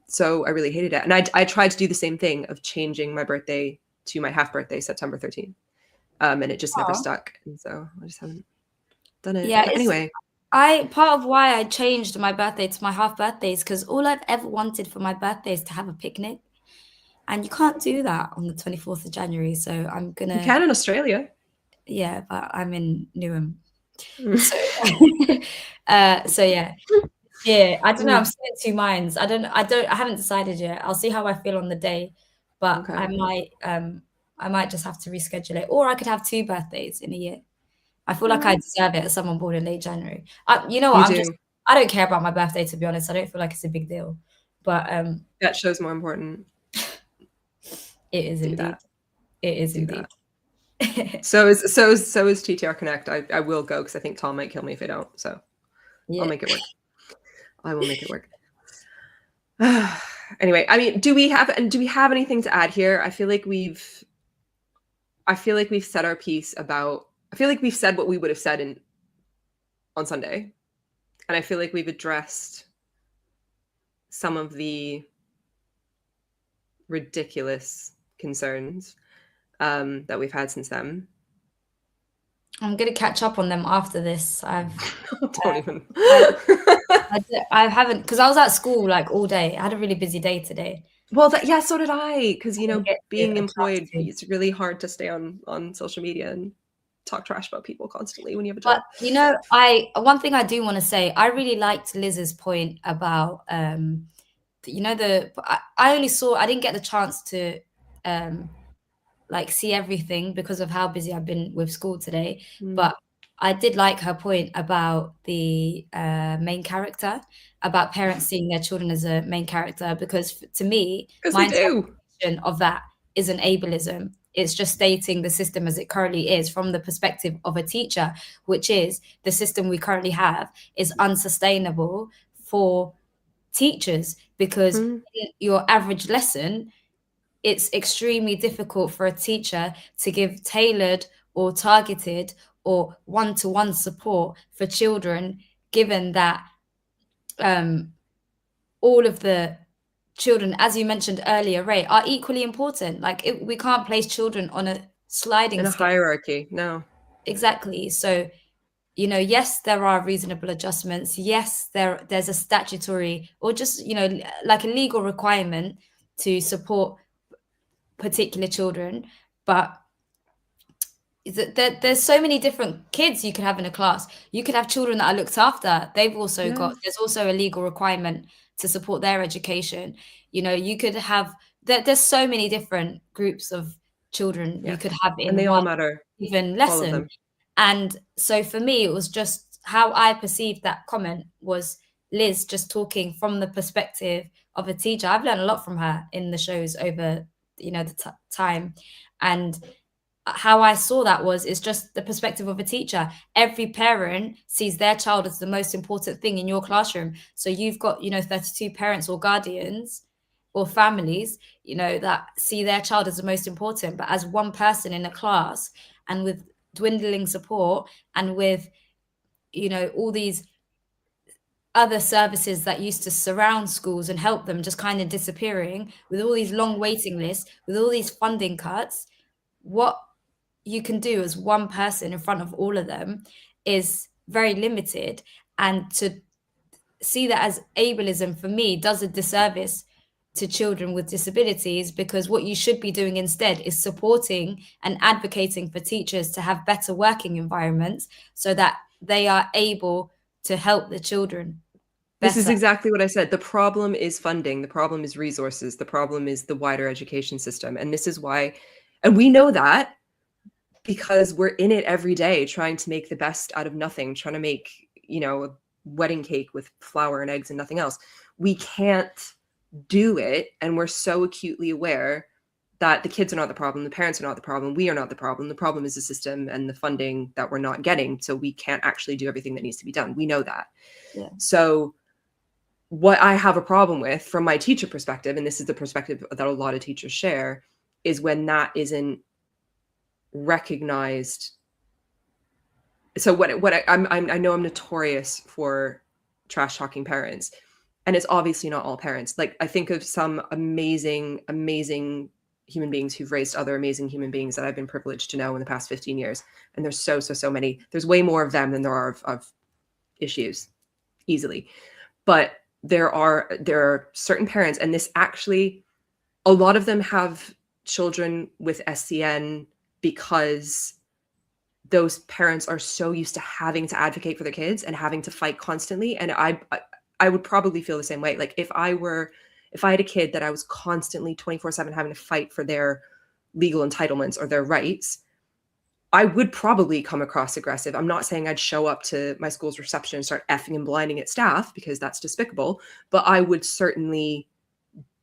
So I really hated it, and I tried to do the same thing of changing my birthday to my half birthday, September 13th, and it just never stuck, and so I just haven't done it. Yeah, but anyway, part of why I changed my birthday to my half birthday is because all I've ever wanted for my birthday is to have a picnic. And you can't do that on the 24th of January. So I'm going to... You can in Australia. Yeah, but I'm in Newham. So yeah. Yeah, I don't know. I'm still in two minds. I haven't decided yet. I'll see how I feel on the day. But I might just have to reschedule it. Or I could have 2 birthdays in a year. I feel like I deserve it as someone born in late January. You know what? I don't care about my birthday, to be honest. I don't feel like it's a big deal. But that show's more important. It is indeed. It is indeed. So is TTR Connect. I will go because I think Tom might kill me if I don't. So I'll make it work. I will make it work. Anyway, I mean, do we have anything to add here? I feel like we've said our piece about. I feel like we've said what we would have said on Sunday, and I feel like we've addressed some of the ridiculous concerns that we've had since then. I'm gonna catch up on them after this. I haven't, because I was at school like all day. I had a really busy day today. Well, so did I, because being employed, it's really hard to stay on social media and talk trash about people constantly when you have a job. But one thing I do want to say, I really liked Liz's point about I didn't get the chance to like see everything because of how busy I've been with school today, but I did like her point about the main character, about parents seeing their children as a main character, because to me, Because my they do. interpretation of that is an ableism. It's just stating the system as it currently is from the perspective of a teacher, which is the system we currently have is unsustainable for teachers, because in your average lesson, it's extremely difficult for a teacher to give tailored or targeted or one-to-one support for children, given that all of the children, as you mentioned earlier, Ray, are equally important. Like we can't place children on a sliding In a scale. hierarchy, no. Exactly. So, yes, there are reasonable adjustments. Yes, there's a statutory or just, like a legal requirement to support particular children, but there's so many different kids you could have in a class. You could have children that are looked after. They've also there's also a legal requirement to support their education. You could have there's so many different groups of children you could have in And they all one matter. given All of lesson. them. And so for me, it was just how I perceived that comment was Liz just talking from the perspective of a teacher. I've learned a lot from her in the shows over the time, and how I saw that is just the perspective of a teacher. Every parent sees their child as the most important thing in your classroom. So you've got 32 parents or guardians or families that see their child as the most important, but as one person in a class, and with dwindling support, and with all these other services that used to surround schools and help them just kind of disappearing, with all these long waiting lists, with all these funding cuts, what you can do as one person in front of all of them is very limited. And to see that as ableism, for me, does a disservice to children with disabilities, because what you should be doing instead is supporting and advocating for teachers to have better working environments so that they are able to help the children better. This is exactly what I said. The problem is funding. The problem is resources. The problem is the wider education system. And this is why, and we know that because we're in it every day, trying to make the best out of nothing, trying to make, a wedding cake with flour and eggs and nothing else. We can't do it. And we're so acutely aware that the kids are not the problem. The parents are not the problem. We are not the problem. The problem is the system and the funding that we're not getting. So we can't actually do everything that needs to be done. We know that. Yeah. So what I have a problem with from my teacher perspective, and this is the perspective that a lot of teachers share, is when that isn't recognized. So I know I'm notorious for trash talking parents, and it's obviously not all parents. Like, I think of some amazing human beings who've raised other amazing human beings that I've been privileged to know in the past 15 years. And there's so many. There's way more of them than there are of issues, easily. But there are certain parents, and this actually, a lot of them have children with SCN because those parents are so used to having to advocate for their kids and having to fight constantly. And I would probably feel the same way. Like, if I had a kid that I was constantly 24/7 having to fight for their legal entitlements or their rights, I would probably come across aggressive. I'm not saying I'd show up to my school's reception and start effing and blinding at staff, because that's despicable, but I would certainly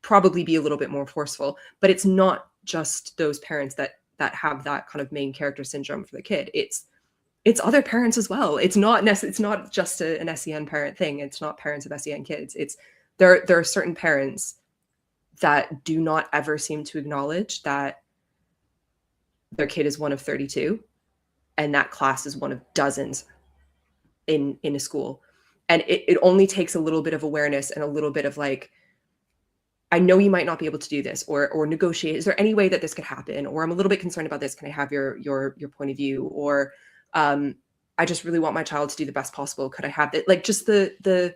probably be a little bit more forceful. But it's not just those parents that have that kind of main character syndrome for the kid. It's other parents as well. It's not just an SEN parent thing. It's not parents of SEN kids. There are certain parents that do not ever seem to acknowledge that their kid is one of 32, and that class is one of dozens in a school. And it only takes a little bit of awareness and a little bit of like, I know you might not be able to do this, or negotiate. Is there any way that this could happen? Or I'm a little bit concerned about this. Can I have your point of view? Or I just really want my child to do the best possible. Could I have that? Like, just the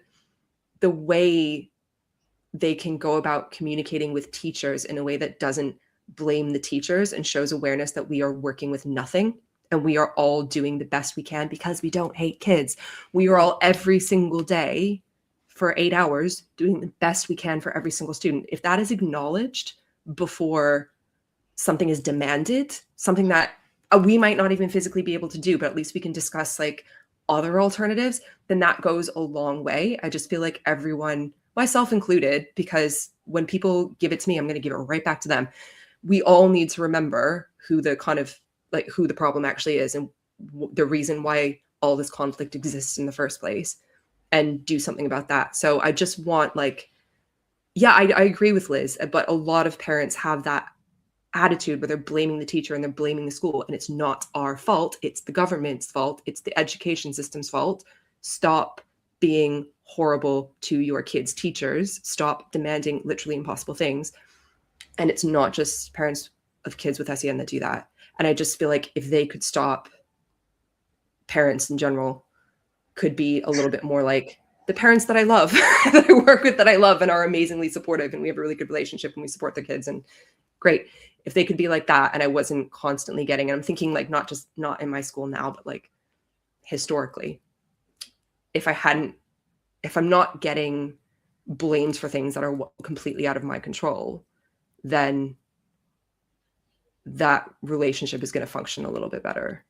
way they can go about communicating with teachers in a way that doesn't blame the teachers and shows awareness that we are working with nothing, and we are all doing the best we can because we don't hate kids. We are all every single day for 8 hours doing the best we can for every single student. If that is acknowledged before something is demanded, something that we might not even physically be able to do, but at least we can discuss like other alternatives, then that goes a long way. I just feel like everyone, myself included, because when people give it to me, I'm going to give it right back to them. We all need to remember who the problem actually is and the reason why all this conflict exists in the first place, and do something about that. So I just want like, yeah, I agree with Liz, but a lot of parents have that attitude where they're blaming the teacher and they're blaming the school, and it's not our fault. It's the government's fault. It's the education system's fault. Stop being horrible to your kids' teachers. Stop demanding literally impossible things. And it's not just parents of kids with SEN that do that. And I just feel like if they could stop, parents in general could be a little bit more like the parents that I love, that I work with, that I love and are amazingly supportive, and we have a really good relationship and we support their kids, and great. If they could be like that, and I wasn't constantly getting, and I'm thinking like not in my school now, but like historically, if I'm not getting blamed for things that are completely out of my control, then that relationship is going to function a little bit better.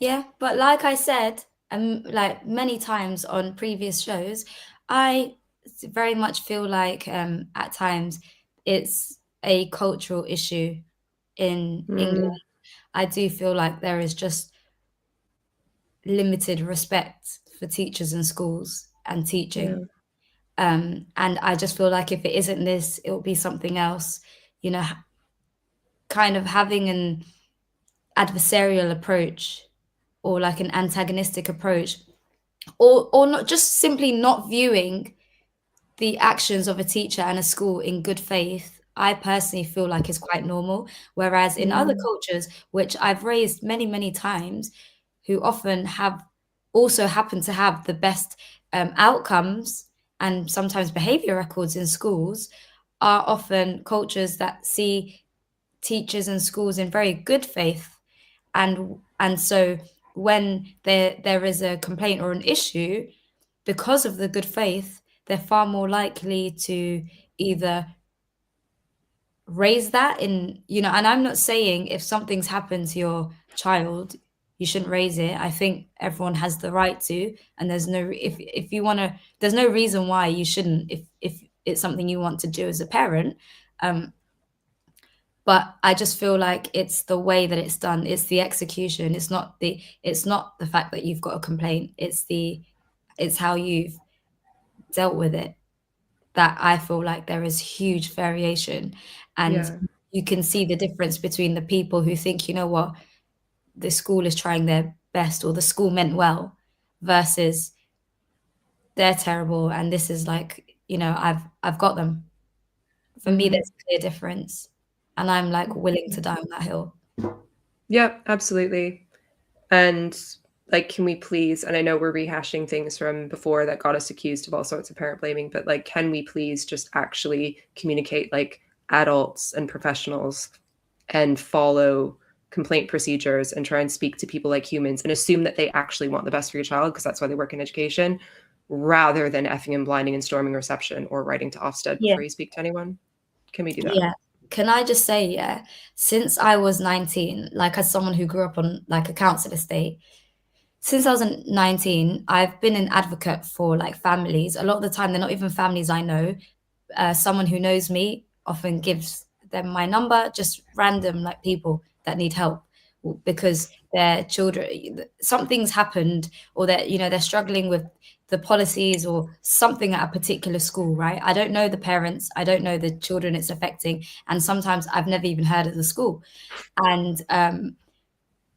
Yeah, but like I said, like many times on previous shows, I very much feel like at times it's a cultural issue in England. I do feel like there is just limited respect for teachers and schools and teaching. And I just feel like if it isn't this, it will be something else, you know, kind of having an adversarial approach or like an antagonistic approach, or not, just simply not viewing the actions of a teacher and a school in good faith, I personally feel like is quite normal. Whereas in other cultures, which I've raised many, many times, who often also happen to have the best outcomes and sometimes behavior records in schools, are often cultures that see teachers and schools in very good faith. And so when there is a complaint or an issue, because of the good faith, they're far more likely to either raise that in, and I'm not saying if something's happened to your child, you shouldn't raise it. I think everyone has the right to, and there's no, if you want to, there's no reason why you shouldn't, if it's something you want to do as a parent. But I just feel like it's the way that it's done. It's the execution. It's not the fact that you've got a complaint. It's how you've dealt with it that I feel like there is huge variation. And you can see the difference between the people who think, you know what, the school is trying their best or the school meant well, versus they're terrible and this is like, I've got them. For me, there's a clear difference. And I'm like willing to die on that hill. Yeah, absolutely. And like, can we please, and I know we're rehashing things from before that got us accused of all sorts of parent blaming, but like, can we please just actually communicate like adults and professionals and follow complaint procedures and try and speak to people like humans and assume that they actually want the best for your child, because that's why they work in education, rather than effing and blinding and storming reception or writing to Ofsted before you speak to anyone? Can we do that? Yeah. Can I just say, since I was 19, like as someone who grew up on like a council estate, since I was 19, I've been an advocate for like families. A lot of the time, they're not even families I know. Someone who knows me often gives them my number, just random like people that need help because their children, something's happened, or that, they're struggling with the policies or something at a particular school, right? I don't know the parents. I don't know the children it's affecting. And sometimes I've never even heard of the school. And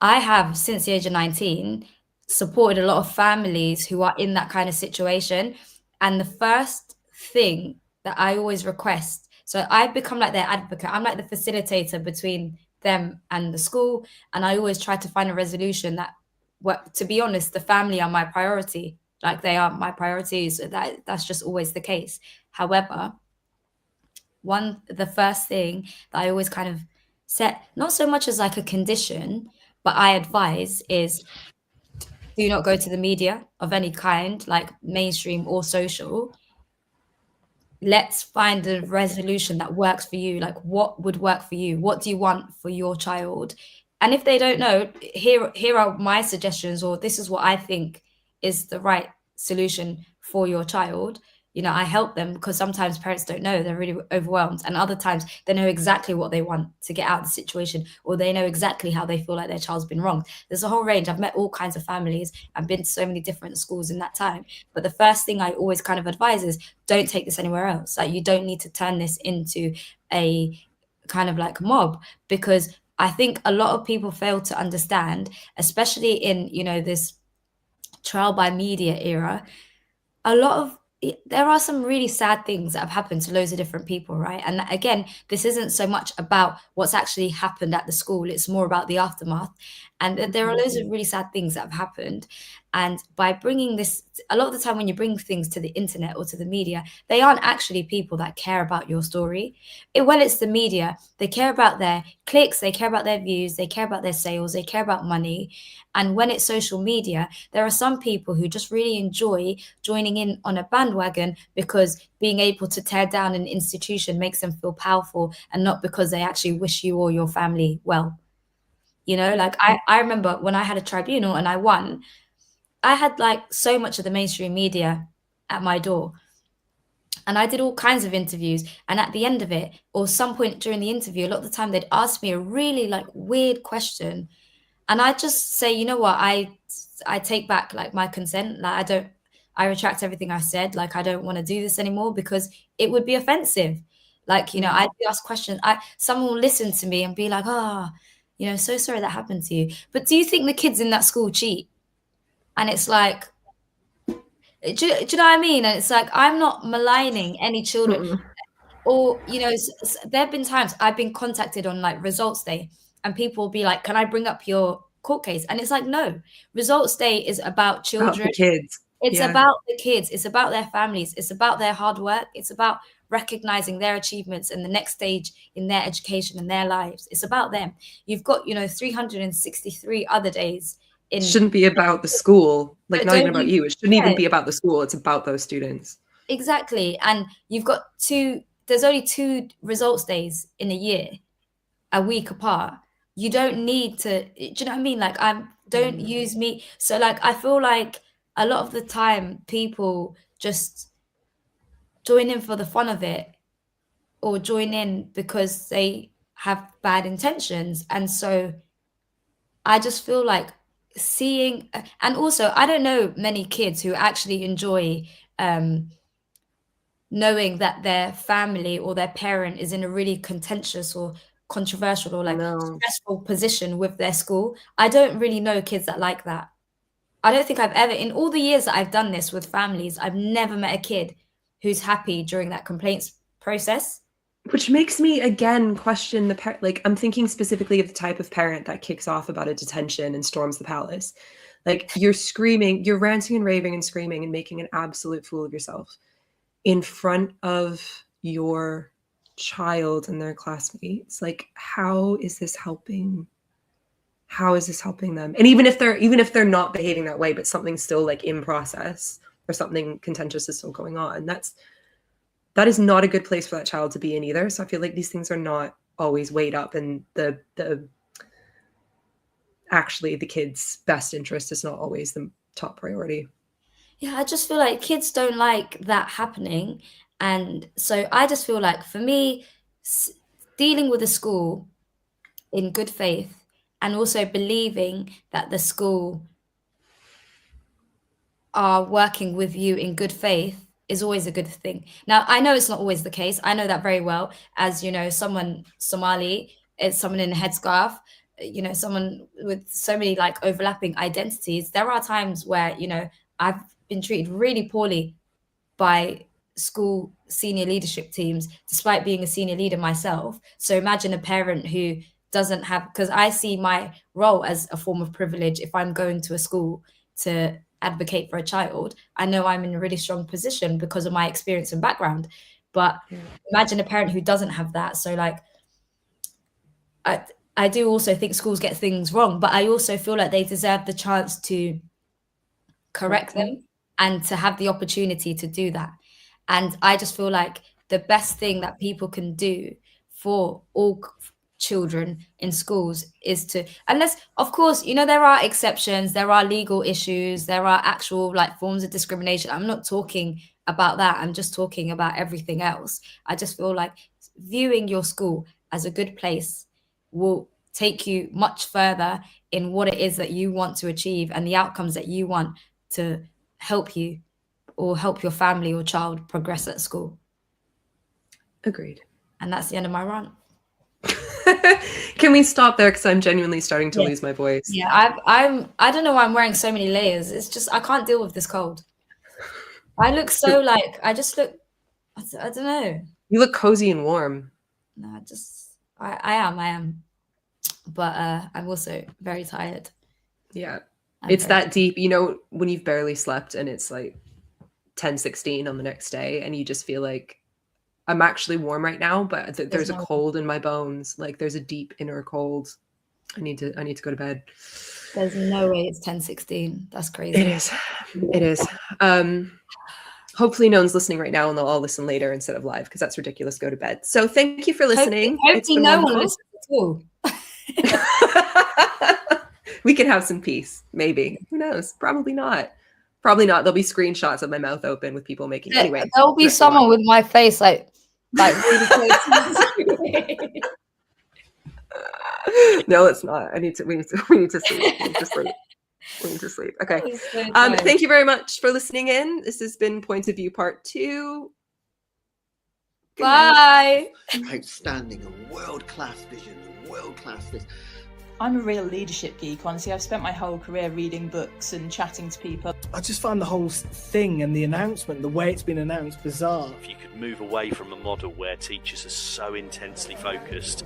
I have, since the age of 19, supported a lot of families who are in that kind of situation. And the first thing that I always request, so I become like their advocate. I'm like the facilitator between them and the school. And I always try to find a resolution that, to be honest, the family are my priority. Like they are my priorities. That's just always the case. However, the first thing that I always kind of set, not so much as like a condition, but I advise is, do not go to the media of any kind, like mainstream or social, let's find a resolution that works for you. Like, what would work for you? What do you want for your child? And if they don't know, here are my suggestions, or this is what I think is the right solution for your child. I help them, because sometimes parents don't know, they're really overwhelmed, and other times they know exactly what they want to get out of the situation, or they know exactly how they feel like their child's been wronged. There's a whole range. I've met all kinds of families. I've been to so many different schools in that time. But the first thing I always kind of advise is, don't take this anywhere else. Like, you don't need to turn this into a kind of like mob, because I think a lot of people fail to understand, especially in, this trial by media era, there are some really sad things that have happened to loads of different people, right? And again, this isn't so much about what's actually happened at the school, it's more about the aftermath. And there are loads of really sad things that have happened. And by bringing this, a lot of the time when you bring things to the internet or to the media, they aren't actually people that care about your story. When it's the media, they care about their clicks, they care about their views, they care about their sales, they care about money. And when it's social media, there are some people who just really enjoy joining in on a bandwagon because being able to tear down an institution makes them feel powerful, and not because they actually wish you or your family well. Like, I remember when I had a tribunal and I won, I had like so much of the mainstream media at my door. And I did all kinds of interviews. And at the end of it, or some point during the interview, a lot of the time they'd ask me a really like weird question. And I just say, you know what, I take back like my consent. Like, I retract everything I said. Like, I don't want to do this anymore, because it would be offensive. Like, I'd be asked questions. Someone will listen to me and be like, so sorry that happened to you. But do you think the kids in that school cheat? And it's like, do you know what I mean? And it's like, I'm not maligning any children. Or, there have been times I've been contacted on like results day, and people will be like, can I bring up your court case? And it's like, no, results day is about children. About the kids. It's about the kids. It's about their families. It's about their hard work. It's about recognizing their achievements and the next stage in their education and their lives. It's about them. You've got, 363 other days. It shouldn't be about the school. Like, not even about you. It shouldn't even be about the school. It's about those students. Exactly. And you've got there's only 2 results days in a year, a week apart. You don't need to, do you know what I mean? Like, don't use me. So like, I feel like a lot of the time people just join in for the fun of it, or join in because they have bad intentions. And so I just feel like seeing, and also I don't know many kids who actually enjoy knowing that their family or their parent is in a really contentious or controversial or like stressful position with their school. I don't really know kids that like that. I don't think I've ever, in all the years that I've done this with families, I've never met a kid who's happy during that complaints process. Which makes me again question the parent. Like, I'm thinking specifically of the type of parent that kicks off about a detention and storms the palace. Like, you're screaming, you're ranting and raving and screaming and making an absolute fool of yourself in front of your child and their classmates. Like, how is this helping? How is this helping them? And even if they're not behaving that way, but something's still like in process, or something contentious is still going on, that is not a good place for that child to be in either. So I feel like these things are not always weighed up, and the kid's best interest is not always the top priority. Yeah, I just feel like kids don't like that happening. And so I just feel like, for me, dealing with a school in good faith, and also believing that the school are working with you in good faith, is always a good thing. Now, I know it's not always the case. I know that very well. As someone Somali, it's someone in a headscarf, someone with so many like overlapping identities. There are times where, I've been treated really poorly by school senior leadership teams, despite being a senior leader myself. So imagine a parent who doesn't have, because I see my role as a form of privilege. If I'm going to a school to advocate for a child, I know I'm in a really strong position because of my experience and background. But imagine a parent who doesn't have that. So like, I do also think schools get things wrong, but I also feel like they deserve the chance to correct them and to have the opportunity to do that. And I just feel like the best thing that people can do for all children in schools is to, unless, of course, you know, there are exceptions, there are legal issues, there are actual like forms of discrimination. I'm not talking about that. I'm just talking about everything else. I just feel like viewing your school as a good place will take you much further in what it is that you want to achieve and the outcomes that you want to help you or help your family or child progress at school. Agreed. And that's the end of my rant. Can we stop there? Because I'm genuinely starting to lose my voice. Yeah, I don't know why I'm wearing so many layers. It's just, I can't deal with this cold. I look so like, I just look, I don't know. You look cozy and warm. No, I am. But I'm also very tired. Yeah. It's that deep, you know, when you've barely slept and it's like 10:16 on the next day and you just feel like I'm actually warm right now, but there's a cold in my bones. Like there's a deep inner cold. I need to go to bed. There's no way it's 10:16. That's crazy. It is. Hopefully no one's listening right now and they'll all listen later instead of live because that's ridiculous. Go to bed. So thank you for listening. Hopefully no one listens at all. We can have some peace, maybe. Who knows? Probably not. There'll be screenshots of my mouth open with people making. Anyway, there'll be someone with my face like really close. No, it's not. We need to sleep. We need to sleep. Okay. So thank you very much for listening in. This has been Points of View Part 2. Good Bye. Outstanding, a world-class vision, a world-class this. I'm a real leadership geek, honestly. I've spent my whole career reading books and chatting to people. I just find the whole thing and the announcement, the way it's been announced, bizarre. If you could move away from a model where teachers are so intensely focused